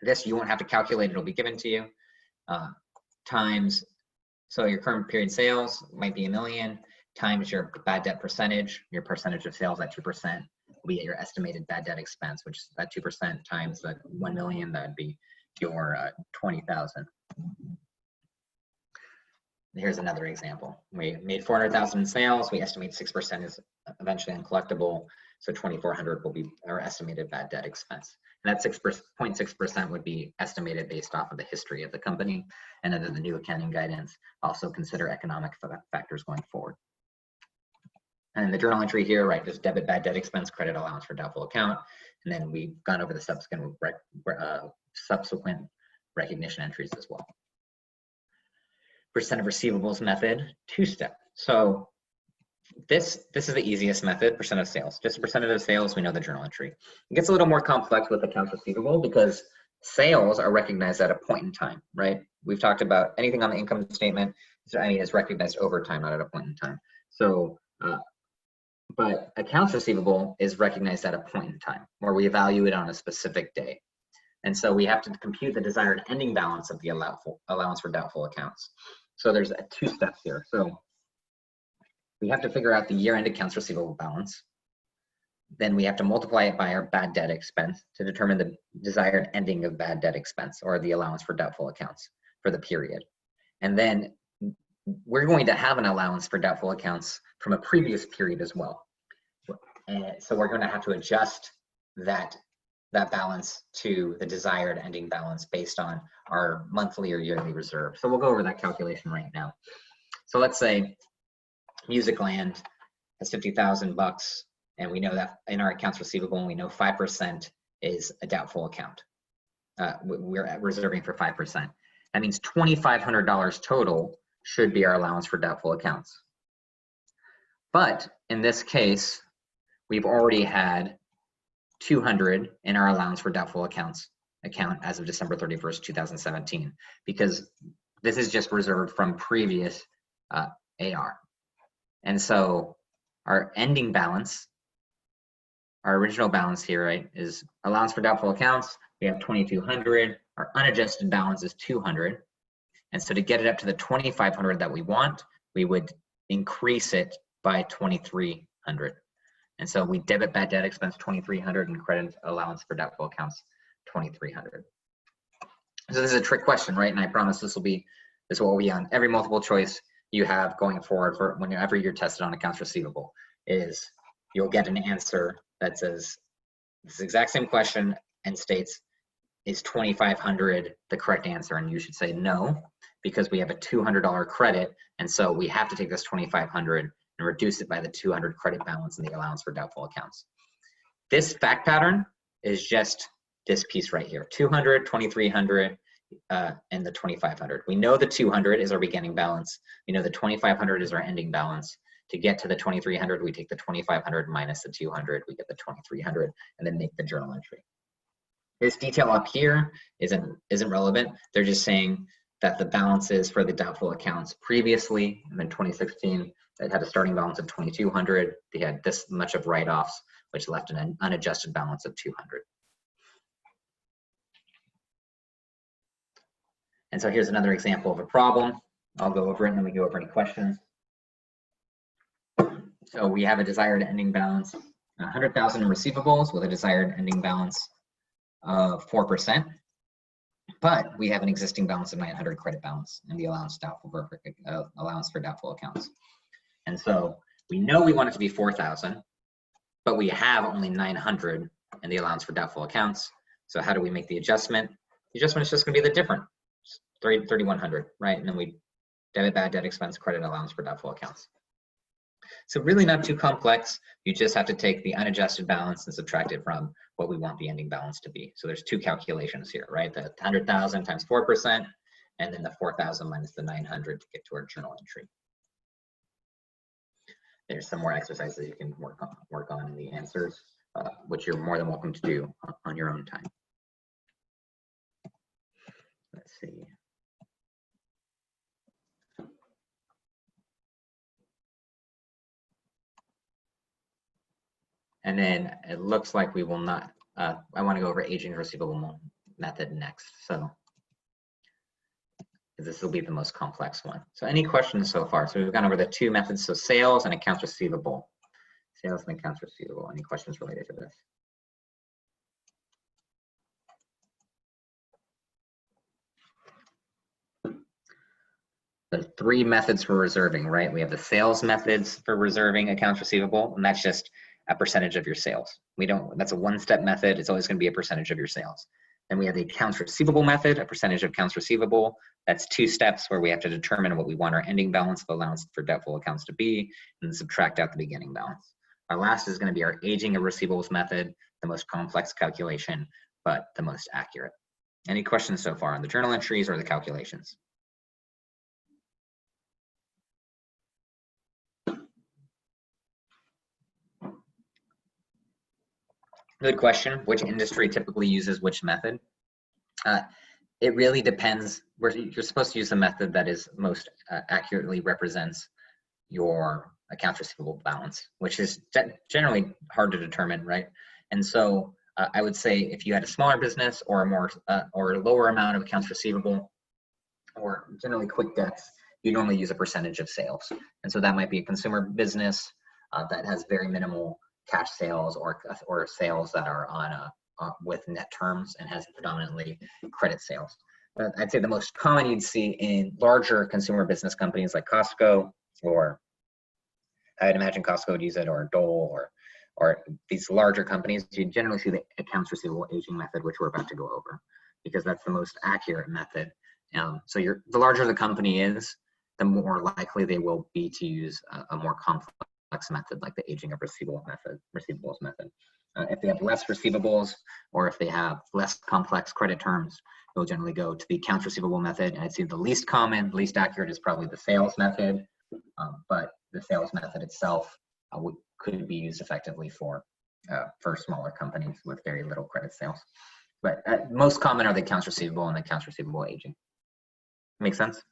This you won't have to calculate, it'll be given to you. Times, so your current period sales might be $1 million, times your bad debt percentage, your percentage of sales at 2%, will be your estimated bad debt expense, which is that 2% times the 1 million, that'd be your 20,000. Here's another example. We made 400,000 in sales. We estimate 6% is eventually uncollectible. So 2,400 will be our estimated bad debt expense. And that 6.6% would be estimated based off of the history of the company. And under the new accounting guidance, also consider economic factors going forward. And the journal entry here, right, just debit bad debt expense, credit allowance for doubtful account. And then we've gone over the subsequent recognition entries as well. Percent of receivables method, 2-step. So this is the easiest method, percent of sales. Just percentage of sales, we know the journal entry. It gets a little more complex with accounts receivable because sales are recognized at a point in time, right? We've talked about anything on the income statement, is recognized over time, not at a point in time. So, but accounts receivable is recognized at a point in time where we evaluate on a specific day. And so we have to compute the desired ending balance of the allowance for doubtful accounts. So there's 2 steps here. So we have to figure out the year-end accounts receivable balance. Then we have to multiply it by our bad debt expense to determine the desired ending of bad debt expense, or the allowance for doubtful accounts for the period. And then we're going to have an allowance for doubtful accounts from a previous period as well. And so we're going to have to adjust that balance to the desired ending balance based on our monthly or yearly reserve. So we'll go over that calculation right now. So let's say Musicland has 50,000 bucks, and we know that in our accounts receivable, we know 5% is a doubtful account. We're reserving for 5%. That means $2,500 total should be our allowance for doubtful accounts. But in this case, we've already had 200 in our allowance for doubtful accounts account as of December 31st, 2017, because this is just reserved from previous AR. And so our ending balance, our original balance here, right, is allowance for doubtful accounts. We have 2,200. Our unadjusted balance is 200. And so to get it up to the 2,500 that we want, we would increase it by 2,300. And so we debit bad debt expense 2,300 and credit allowance for doubtful accounts 2,300. So this is a trick question, right? And I promise this will be on every multiple choice you have going forward for whenever you're tested on accounts receivable. Is you'll get an answer that says this exact same question and states, is 2,500 the correct answer? And you should say no, because we have a $200 credit, and so we have to take this 2,500 and reduce it by the 200 credit balance in the allowance for doubtful accounts. This fact pattern is just this piece right here, 200, 2,300, and the 2,500. We know the 200 is our beginning balance. We know the 2,500 is our ending balance. To get to the 2,300, we take the 2,500 minus the 200, we get the 2,300, and then make the journal entry. This detail up here isn't relevant. They're just saying that the balances for the doubtful accounts previously, in 2016, that had a starting balance of 2,200. They had this much of write-offs, which left an unadjusted balance of 200. And so here's another example of a problem. I'll go over it and then we go over any questions. So we have a desired ending balance, 100,000 in receivables with a desired ending balance of 4%. But we have an existing balance of 900 credit balance in the allowance for doubtful accounts. And so we know we want it to be 4,000, but we have only 900 in the allowance for doubtful accounts. So how do we make the adjustment? The adjustment is just going to be the difference, 3,100, right? And then we debit bad debt expense, credit allowance for doubtful accounts. So really not too complex. You just have to take the unadjusted balance and subtract it from what we want the ending balance to be. So there's 2 calculations here, right? The 100,000 times 4%, and then the 4,000 minus the 900 to get to our journal entry. There's some more exercises you can work on in the answers, which you're more than welcome to do on your own time. Let's see. And then it looks like we will not, I want to go over aging receivable method next. So this will be the most complex one. So any questions so far? So we've gone over the two methods, so sales and accounts receivable. Sales and accounts receivable. Any questions related to this? The three methods for reserving, right? We have the sales methods for reserving accounts receivable, and that's just a percentage of your sales. That's a one-step method. It's always going to be a percentage of your sales. Then we have the accounts receivable method, a percentage of accounts receivable. That's 2 steps where we have to determine what we want our ending balance of allowance for doubtful accounts to be and subtract out the beginning balance. Our last is going to be our aging of receivables method, the most complex calculation, but the most accurate. Any questions so far on the journal entries or the calculations? Good question. Which industry typically uses which method? It really depends. You're supposed to use the method that is most accurately represents your accounts receivable balance, which is generally hard to determine, right? And so I would say if you had a smaller business or a more or a lower amount of accounts receivable, or generally quick debts, you normally use a percentage of sales. And so that might be a consumer business that has very minimal cash sales or sales that are on with net terms and has predominantly credit sales. I'd say the most common you'd see in larger consumer business companies like Costco, or I'd imagine Costco would use it, or Dole, or these larger companies, you generally see the accounts receivable aging method, which we're about to go over, because that's the most accurate method. So the larger the company is, the more likely they will be to use a more complex method like the aging of receivables method. If they have less receivables or if they have less complex credit terms, they'll generally go to the accounts receivable method. And I'd say the least common, least accurate is probably the sales method, but the sales method itself could be used effectively for smaller companies with very little credit sales. But most common are the accounts receivable and the accounts receivable aging. Make sense?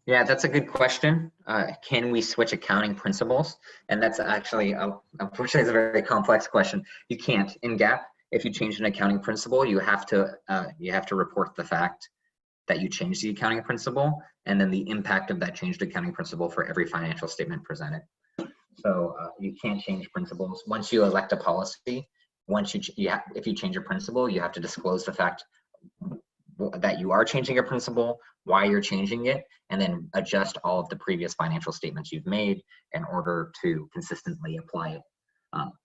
Yeah, that's a good question. Can we switch accounting principles? And that's actually, unfortunately, it's a very complex question. You can't. In GAAP, if you change an accounting principle, you have to report the fact that you changed the accounting principle, and then the impact of that changed accounting principle for every financial statement presented. So you can't change principles. Once you elect a policy, if you change a principle, you have to disclose the fact that you are changing a principle, why you're changing it, and then adjust all of the previous financial statements you've made in order to consistently apply it.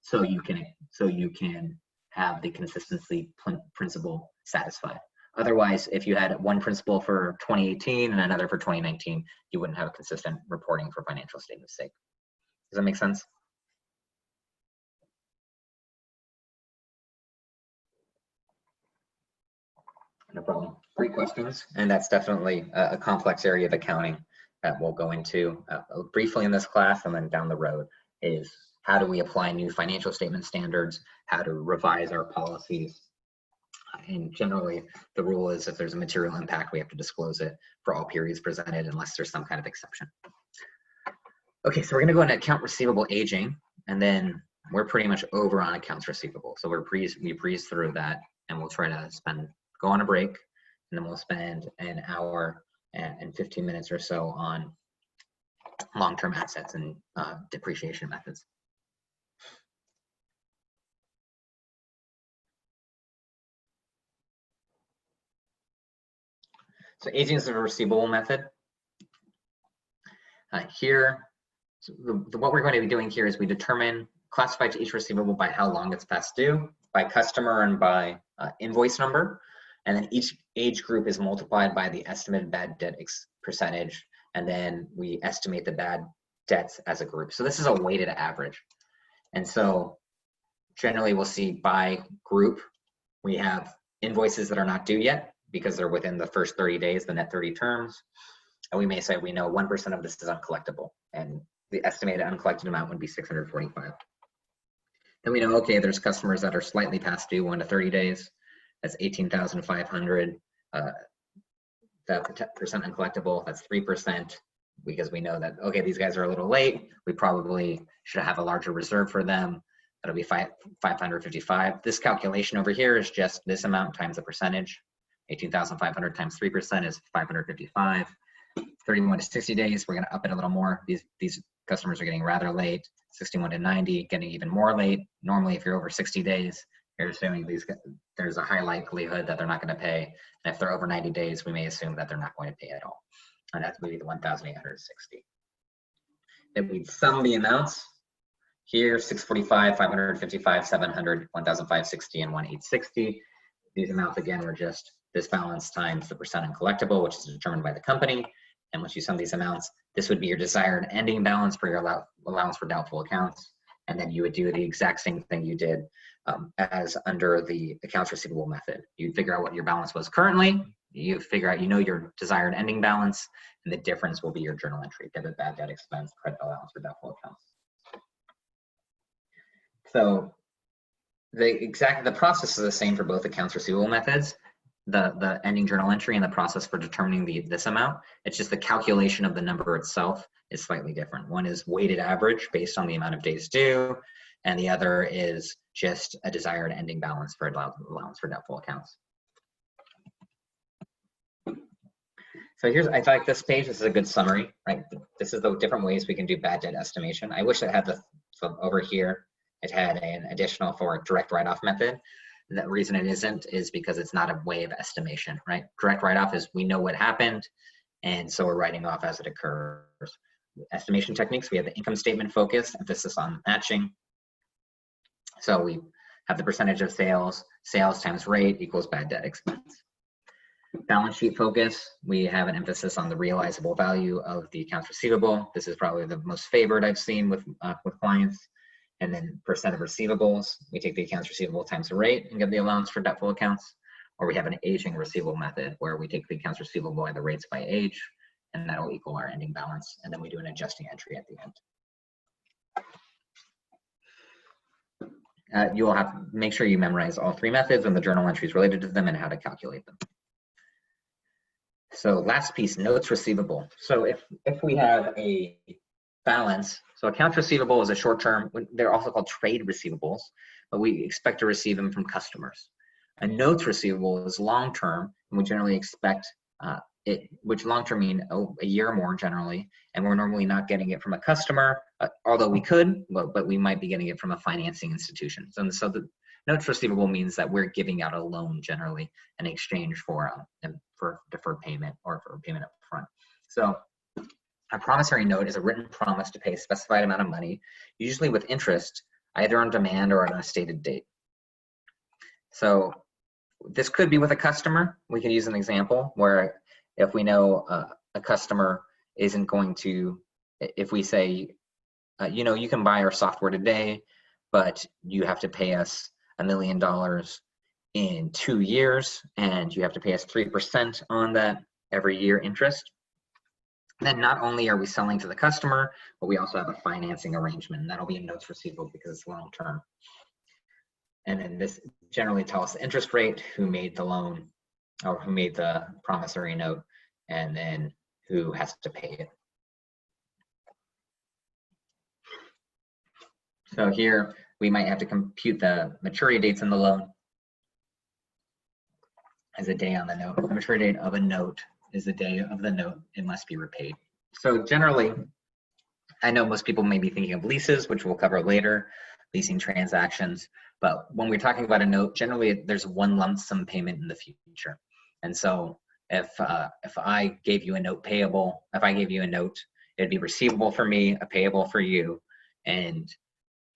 So you can have the consistency principle satisfied. Otherwise, if you had one principle for 2018 and another for 2019, you wouldn't have a consistent reporting for financial statement's sake. Does that make sense? No problem. Great questions. And that's definitely a complex area of accounting that we'll go into briefly in this class, and then down the road is how do we apply new financial statement standards, how to revise our policies. And generally, the rule is if there's a material impact, we have to disclose it for all periods presented unless there's some kind of exception. Okay, so we're going to go into account receivable aging, and then we're pretty much over on accounts receivable. So we breeze through that, and we'll try to go on a break, and then we'll spend an hour and 15 minutes or so on long-term assets and depreciation methods. So aging is a receivable method. What we're going to be doing here is we classify each receivable by how long it's past due, by customer, and by invoice number. And then each age group is multiplied by the estimated bad debt percentage, and then we estimate the bad debts as a group. So this is a weighted average. And so generally we'll see by group, we have invoices that are not due yet because they're within the first 30 days, the net 30 terms. And we may say we know 1% of this is uncollectible, and the estimated uncollected amount would be 645. Then we know, okay, there's customers that are slightly past due 1 to 30 days. That's 18,500. the percent uncollectible, that's 3%, because we know that, okay, these guys are a little late. We probably should have a larger reserve for them. That'll be 555. This calculation over here is just this amount times the percentage. 18,500 times 3% is 555. 31 to 60 days, we're going to up it a little more. These customers are getting rather late. 61 to 90, getting even more late. Normally, if you're over 60 days, you're assuming there's a high likelihood that they're not going to pay. And if they're over 90 days, we may assume that they're not going to pay at all. And that's maybe the 1,860. Then we sum the amounts. Here, 645, 555, 700, 1,560, and 1,860. These amounts, again, were just this balance times the percent uncollectible, which is determined by the company. And once you sum these amounts, this would be your desired ending balance for your allowance for doubtful accounts. And then you would do the exact same thing you did as under the accounts receivable method. You'd figure out what your balance was currently. You figure out, your desired ending balance, and the difference will be your journal entry, debit, bad debt expense, credit, allowance for doubtful accounts. So the process is the same for both accounts receivable methods. The ending journal entry and the process for determining this amount. It's just the calculation of the number itself is slightly different. One is weighted average based on the amount of days due, and the other is just a desired ending balance for allowance for doubtful accounts. So I like this page. This is a good summary, right? This is the different ways we can do bad debt estimation. I wish it had so over here, it had an additional for direct write-off method. The reason it isn't is because it's not a way of estimation, right? Direct write-off is we know what happened, and so we're writing off as it occurs. Estimation techniques, we have the income statement focus, emphasis on matching. So we have the percentage of sales times rate equals bad debt expense. Balance sheet focus, we have an emphasis on the realizable value of the accounts receivable. This is probably the most favored I've seen with clients. And then percent of receivables, we take the accounts receivable times the rate and give the allowance for doubtful accounts. Or we have an aging receivable method where we take the accounts receivable by the rates by age, and that'll equal our ending balance. And then we do an adjusting entry at the end. You will have to make sure you memorize all three methods and the journal entries related to them and how to calculate them. So last piece, notes receivable. So if we have a balance, so accounts receivable is a short term, they're also called trade receivables, but we expect to receive them from customers. A notes receivable is long term, and we generally expect which long term mean a year or more generally, and we're normally not getting it from a customer, although we could, but we might be getting it from a financing institution. So the notes receivable means that we're giving out a loan generally in exchange for deferred payment or for payment up front. So a promissory note is a written promise to pay a specified amount of money, usually with interest, either on demand or on a stated date. So this could be with a customer. We could use an example where if we know a customer isn't going to, if we say, you can buy our software today, but you have to pay us $1 million in 2 years, and you have to pay us 3% on that every year interest. Then not only are we selling to the customer, but we also have a financing arrangement, and that'll be a notes receivable because it's long term. And then this generally tells us the interest rate, who made the loan, or who made the promissory note, and then who has to pay it. So here we might have to compute the maturity dates in the loan as a day on the note. The maturity date of a note is the day of the note. It must be repaid. So generally, I know most people may be thinking of leases, which we'll cover later, leasing transactions. But when we're talking about a note, generally there's one lump sum payment in the future. And so if I gave you a note payable, if I gave you a note, it'd be receivable for me, a payable for you. And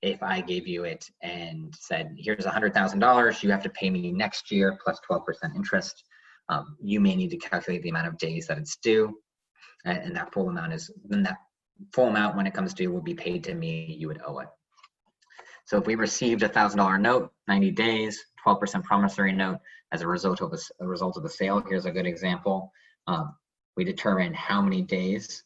if I gave you it and said, here's $100,000, you have to pay me next year plus 12% interest, you may need to calculate the amount of days that it's due. And that full amount when it comes due will be paid to me, you would owe it. So if we received a $1,000 note, 90 days, 12% promissory note as a result of the sale, here's a good example. We determine how many days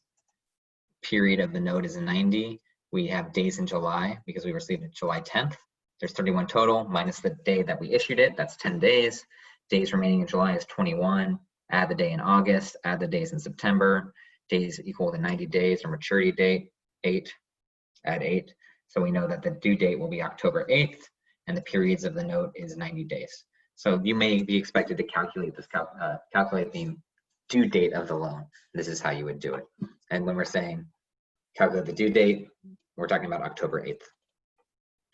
period of the note is 90. We have days in July because we received it July 10th. There's 31 total minus the day that we issued it. That's 10 days. Days remaining in July is 21. add the day in August, add the days in September, days equal to 90 days, or maturity date, 8, add 8. So we know that the due date will be October 8th, and the periods of the note is 90 days. So you may be expected to calculate this, calculate the due date of the loan. This is how you would do it. And when we're saying calculate the due date, we're talking about October 8th.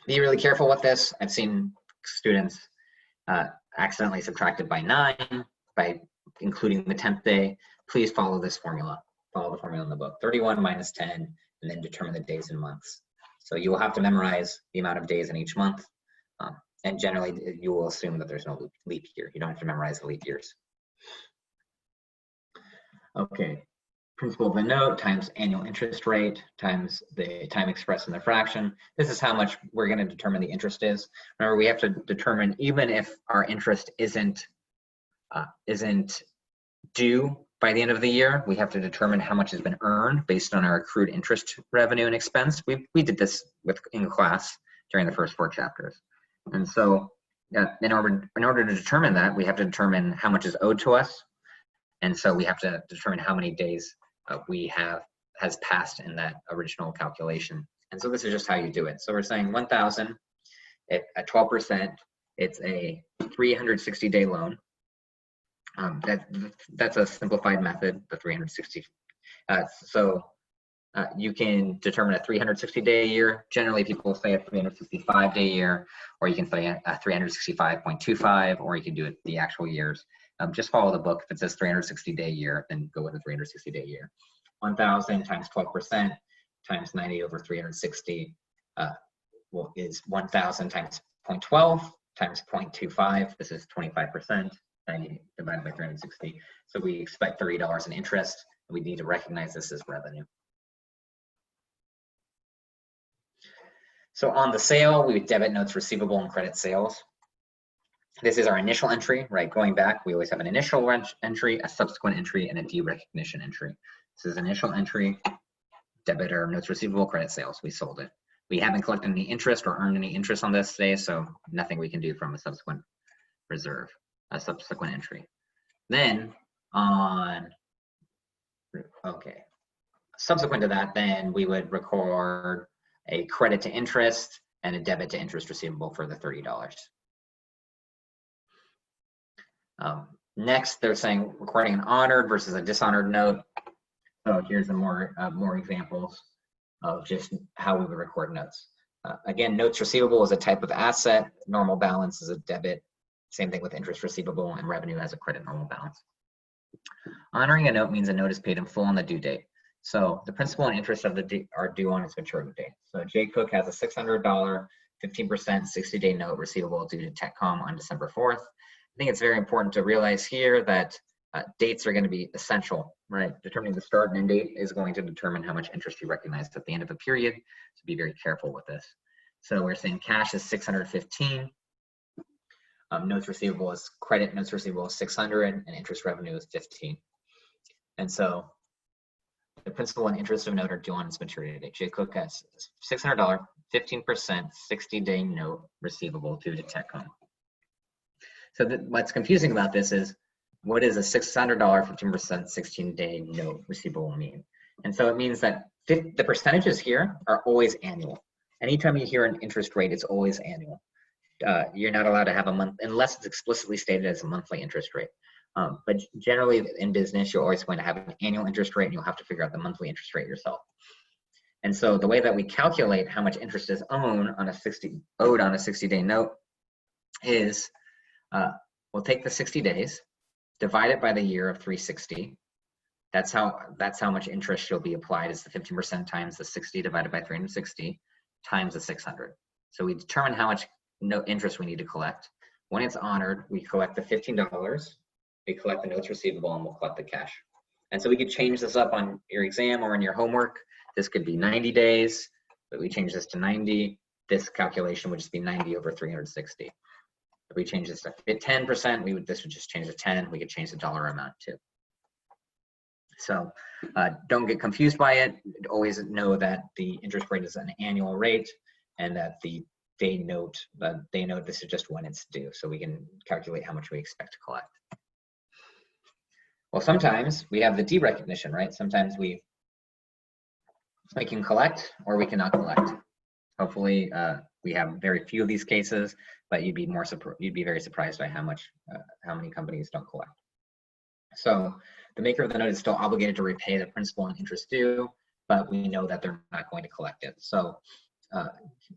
Be really careful with this. I've seen students accidentally subtracted by 9 by including the 10th day. Please follow this formula. Follow the formula in the book. 31 minus 10, and then determine the days and months. So you will have to memorize the amount of days in each month. And generally, you will assume that there's no leap year. You don't have to memorize the leap years. Okay, principal of the note times annual interest rate times the time expressed in the fraction. This is how much we're going to determine the interest is. Remember, we have to determine even if our interest isn't due by the end of the year, we have to determine how much has been earned based on our accrued interest revenue and expense. We did this in class during the first 4 chapters. And so in order to determine that, we have to determine how much is owed to us. And so we have to determine how many days has passed in that original calculation. And so this is just how you do it. So we're saying 1,000 at 12%, it's a 360-day loan. That's a simplified method, the 360. You can determine a 360-day year. Generally, people say a 365-day year, or you can say a 365.25, or you can do it the actual years. Just follow the book. If it says 360-day year, then go with a 360-day year. 1,000 times 12% times 90 over 360 is 1,000 times 0.12 times 0.25. This is 25%. 90 divided by 360. So we expect $30 in interest. We need to recognize this as revenue. So on the sale, we would debit notes receivable and credit sales. This is our initial entry, right? Going back, we always have an initial entry, a subsequent entry, and a derecognition entry. This is initial entry, debit or notes receivable, credit sales. We sold it. We haven't collected any interest or earned any interest on this today, so nothing we can do from a subsequent reserve, a subsequent entry. Then subsequent to that, then we would record a credit to interest and a debit to interest receivable for the $30. Next, they're saying recording an honored versus a dishonored note. So here's more examples of just how we would record notes. Again, notes receivable is a type of asset. Normal balance is a debit. Same thing with interest receivable, and revenue as a credit normal balance. Honoring a note means a note is paid in full on the due date. So the principal and interest of are due on its maturity date. So Jay Cook has a $600, 15% 60-day note receivable due to TechCom on December 4th. I think it's very important to realize here that dates are going to be essential, right? Determining the start and end date is going to determine how much interest you recognize at the end of a period. So be very careful with this. So we're saying cash is 615. Notes receivable is credit, notes receivable is 600, and interest revenue is 15. And so the principal and interest of note are due on its maturity date. Jay Cook has $600, 15% 60-day note receivable due to TechCom. So what's confusing about this is, what does a $600, 15% 16-day note receivable mean? And so it means that the percentages here are always annual. Anytime you hear an interest rate, it's always annual. You're not allowed to have a month unless it's explicitly stated as a monthly interest rate. But generally in business, you're always going to have an annual interest rate, and you'll have to figure out the monthly interest rate yourself. And so the way that we calculate how much interest is owed on a 60-day note is we'll take the 60 days, divide it by the year of 360. That's how much interest shall be applied, is the 15% times the 60 divided by 360 times the 600. So we determine how much interest we need to collect. When it's honored, we collect the $15, we collect the notes receivable, and we'll collect the cash. And so we could change this up on your exam or in your homework. This could be 90 days, but we change this to 90. This calculation would just be 90 over 360. If we change this to 10%, this would just change to 10. We could change the dollar amount too. So don't get confused by it. Always know that the interest rate is an annual rate, and that the day note, this is just when it's due. So we can calculate how much we expect to collect. Well, sometimes we have the derecognition, right? Sometimes we can collect or we cannot collect. Hopefully, we have very few of these cases, but you'd be very surprised by how many companies don't collect. So the maker of the note is still obligated to repay the principal and interest due, but we know that they're not going to collect it. So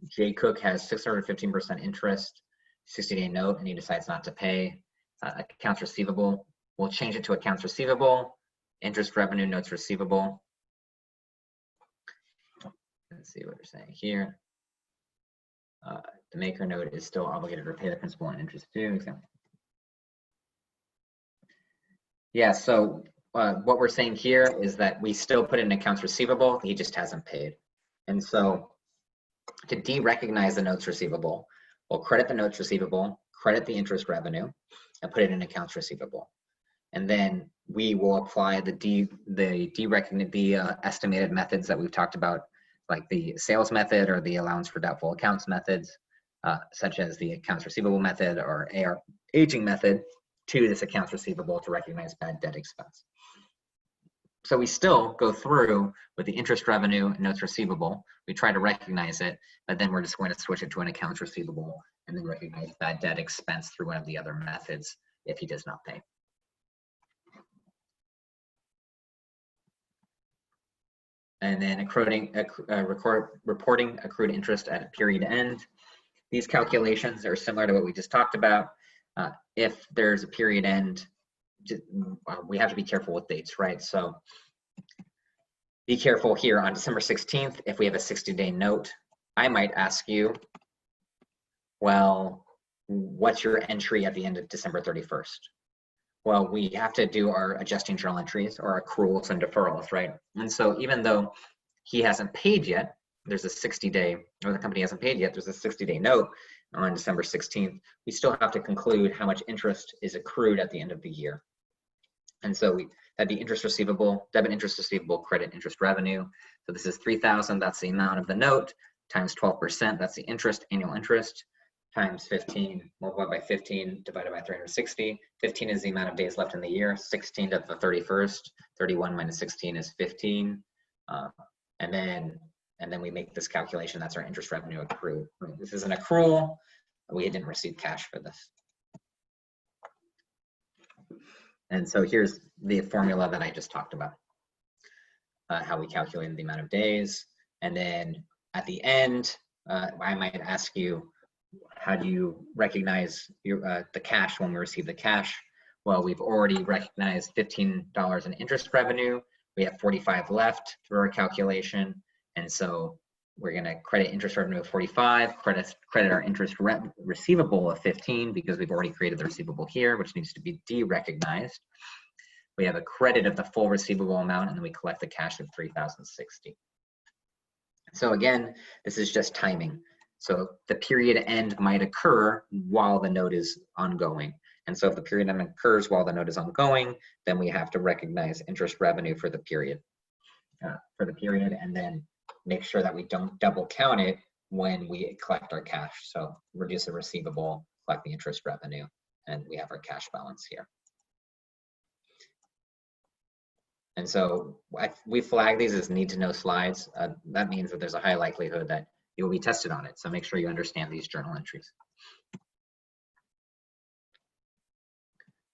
J. Cook has 615% interest, 60-day note, and he decides not to pay. Accounts receivable, we'll change it to accounts receivable, interest revenue, notes receivable. Let's see what they're saying here. The maker note is still obligated to repay the principal and interest due. Yeah, so what we're saying here is that we still put in accounts receivable, he just hasn't paid. And so to derecognize the notes receivable, we'll credit the notes receivable, credit the interest revenue, and put it in accounts receivable. And then we will apply the estimated methods that we've talked about, like the sales method or the allowance for doubtful accounts methods, such as the accounts receivable method or AR aging method, to this accounts receivable to recognize bad debt expense. So we still go through with the interest revenue and notes receivable. We try to recognize it, but then we're just going to switch it to an accounts receivable and then recognize bad debt expense through one of the other methods if he does not pay. And then reporting accrued interest at period end. These calculations are similar to what we just talked about. If there's a period end, we have to be careful with dates, right? So be careful here on December 16th. If we have a 60-day note, I might ask you, well, what's your entry at the end of December 31st? Well, we have to do our adjusting journal entries or accruals and deferrals, right? And so even though he hasn't paid yet, there's a 60-day, or the company hasn't paid yet, there's a 60-day note on December 16th, we still have to conclude how much interest is accrued at the end of the year. And so that'd be interest receivable, debit interest receivable, credit interest revenue. So this is 3,000, that's the amount of the note, times 12%, that's the interest, annual interest, times 15, multiplied by 15, divided by 360. 15 is the amount of days left in the year, 16 to the 31st, 31 minus 16 is 15. And then we make this calculation, that's our interest revenue accrued. This is an accrual, we didn't receive cash for this. And so here's the formula that I just talked about, how we calculated the amount of days. And then at the end, I might ask you, how do you recognize the cash when we receive the cash? Well, we've already recognized $15 in interest revenue. We have 45 left through our calculation. And so we're going to credit interest revenue of 45, credit our interest receivable of 15 because we've already created the receivable here, which needs to be derecognized. We have a credit of the full receivable amount, and then we collect the cash of 3,060. So again, this is just timing. So the period end might occur while the note is ongoing. And so if the period end occurs while the note is ongoing, then we have to recognize interest revenue for the period, and then make sure that we don't double count it when we collect our cash. So reduce the receivable, collect the interest revenue, and we have our cash balance here. And so we flag these as need to know slides. That means that there's a high likelihood that you will be tested on it. So make sure you understand these journal entries.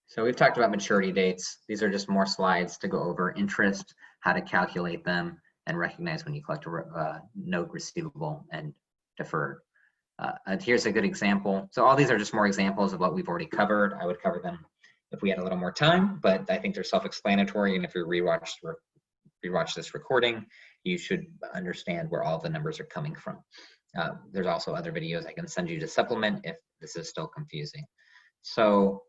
So we've talked about maturity dates. These are just more slides to go over interest, how to calculate them, and recognize when you collect a note receivable and deferred. Here's a good example. So all these are just more examples of what we've already covered. I would cover them if we had a little more time, but I think they're self-explanatory. And if you rewatch this recording, you should understand where all the numbers are coming from. There's also other videos I can send you to supplement if this is still confusing. So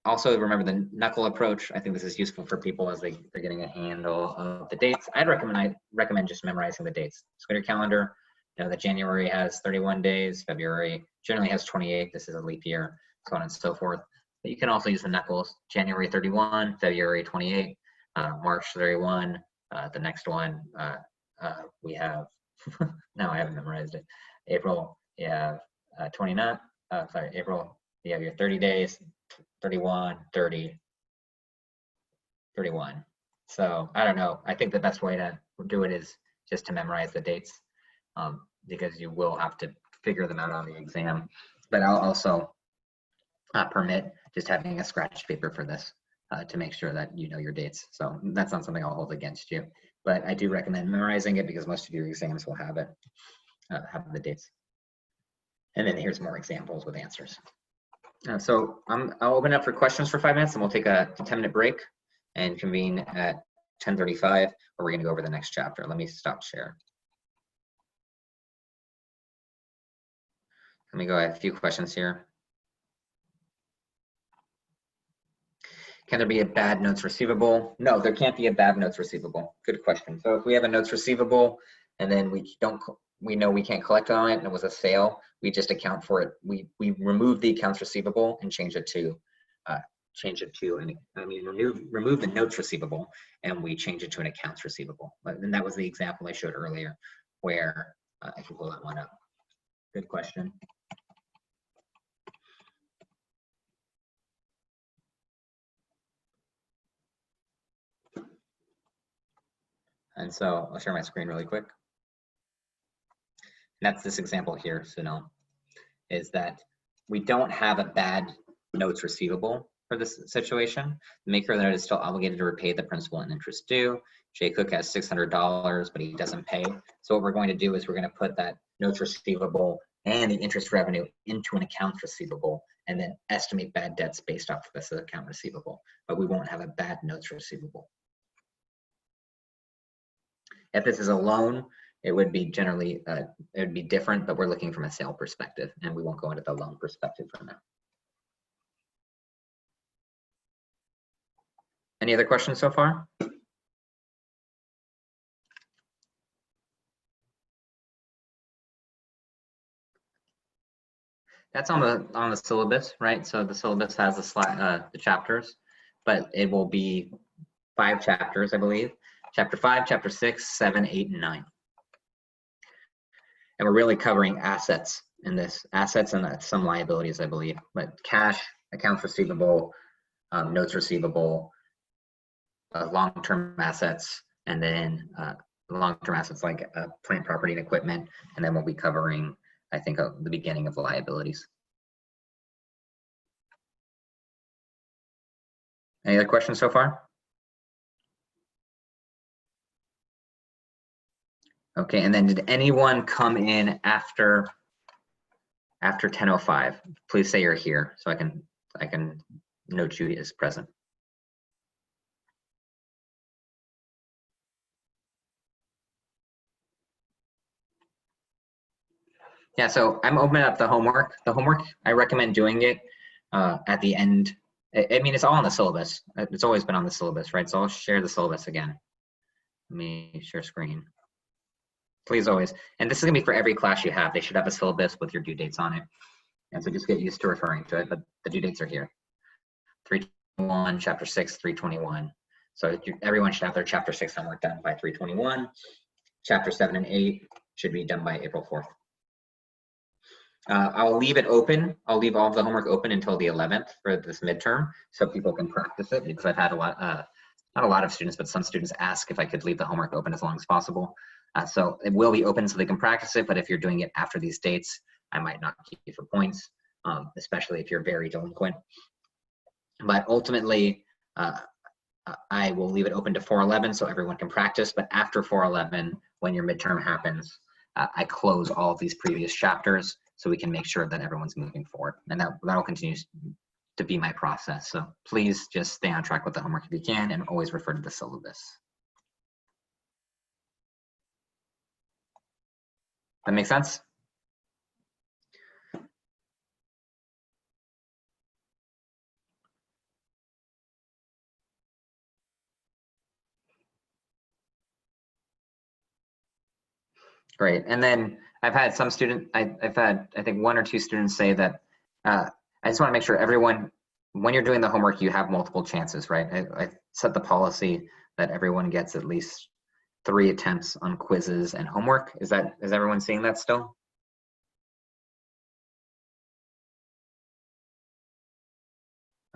also remember the knuckle approach. I think this is useful for people as they're getting a handle of the dates. I'd recommend just memorizing the dates. So go to your calendar, you know that January has 31 days, February generally has 28, this is a leap year, so on and so forth. But you can also use the knuckles, January 31, February 28, March 31, the next one we have, now I haven't memorized it, April, you have 29, April, you have your 30 days, 31, 30, 31. So I don't know. I think the best way to do it is just to memorize the dates, because you will have to figure them out on the exam. But I'll also permit just having a scratch paper for this to make sure that you know your dates. So that's not something I'll hold against you. But I do recommend memorizing it because most of your exams will have it, have the dates. And then here's more examples with answers. So I'll open up for questions for 5 minutes, and we'll take a 10-minute break and convene at 10:35, where we're going to go over the next chapter. Let me stop share. Let me go. I have a few questions here. Can there be a bad notes receivable? No, there can't be a bad notes receivable. Good question. So if we have a notes receivable and then we know we can't collect on it and it was a sale, we just account for it. We remove the accounts receivable and change it to remove the notes receivable and we change it to an accounts receivable. And that was the example I showed earlier where I can pull that one up. Good question. And so I'll share my screen really quick. And that's this example here, Sunil, is that we don't have a bad notes receivable for this situation. The maker of the note is still obligated to repay the principal and interest due. Jay Cook has $600, but he doesn't pay. So what we're going to do is we're going to put that notes receivable and the interest revenue into an accounts receivable and then estimate bad debts based off of this account receivable. But we won't have a bad notes receivable. If this is a loan, it would be generally, it would be different, but we're looking from a sale perspective, and we won't go into the loan perspective for now. Any other questions so far? That's on the syllabus, right? So the syllabus has the chapters, but it will be 5 chapters, I believe. Chapter 5, chapter 6, 7, 8, and 9. And we're really covering assets in this, assets and some liabilities, I believe, but cash, accounts receivable, notes receivable, long-term assets, and then long-term assets like plant, property, and equipment. And then we'll be covering, I think, the beginning of liabilities. Any other questions so far? Okay, and then did anyone come in after 10:05? Please say you're here so I can note you as present. Yeah, so I'm opening up the homework. The homework, I recommend doing it at the end. I mean, it's all on the syllabus. It's always been on the syllabus, right? So I'll share the syllabus again. Let me share screen. Please always, and this is gonna be for every class you have. They should have a syllabus with your due dates on it. And so just get used to referring to it, but the due dates are here. 321, chapter 6, 321. So everyone should have their chapter 6 homework done by 321. Chapter 7 and 8 should be done by April 4th. I'll leave it open. I'll leave all of the homework open until the 11th for this midterm so people can practice it, because I've had a lot, not a lot of students, but some students ask if I could leave the homework open as long as possible. So it will be open so they can practice it, but if you're doing it after these dates, I might not keep you for points, especially if you're very delinquent. But ultimately, I will leave it open to 411 so everyone can practice, but after 411, when your midterm happens, I close all of these previous chapters so we can make sure that everyone's moving forward. And that'll continue to be my process. So please just stay on track with the homework if you can, and always refer to the syllabus. That make sense? Great. And then I've had some student, I've had, I think 1 or 2 students say that, I just want to make sure everyone, when you're doing the homework, you have multiple chances, right? I set the policy that everyone gets at least 3 attempts on quizzes and homework. Is everyone seeing that still?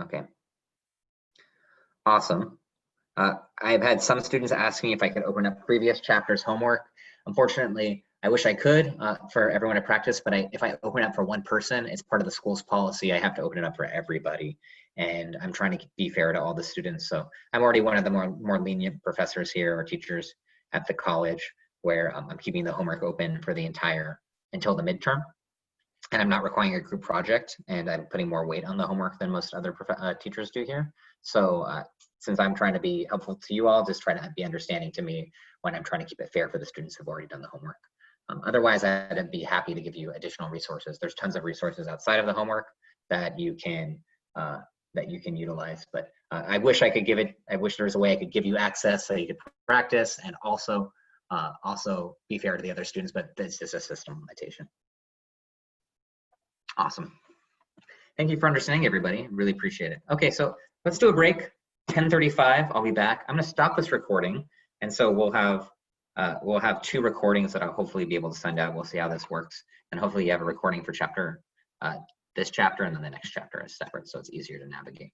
Okay. Awesome. I've had some students ask me if I could open up previous chapters homework. Unfortunately, I wish I could for everyone to practice, but if I open up for one person, it's part of the school's policy. I have to open it up for everybody. And I'm trying to be fair to all the students. So I'm already one of the more lenient professors here or teachers at the college where I'm keeping the homework open for the until the midterm. And I'm not requiring a group project, and I'm putting more weight on the homework than most other teachers do here. So since I'm trying to be helpful to you all, just try to be understanding to me when I'm trying to keep it fair for the students who've already done the homework. Otherwise, I'd be happy to give you additional resources. There's tons of resources outside of the homework that you can utilize. But I wish I could give it. I wish there was a way I could give you access so you could practice and also be fair to the other students. But this is a system limitation. Awesome. Thank you for understanding, everybody. Really appreciate it. Okay, so let's do a break. 10:35. I'll be back. I'm going to stop this recording, and so we'll have 2 recordings that I'll hopefully be able to send out. We'll see how this works, and hopefully you have a recording for this chapter, and then the next chapter is separate, so it's easier to navigate.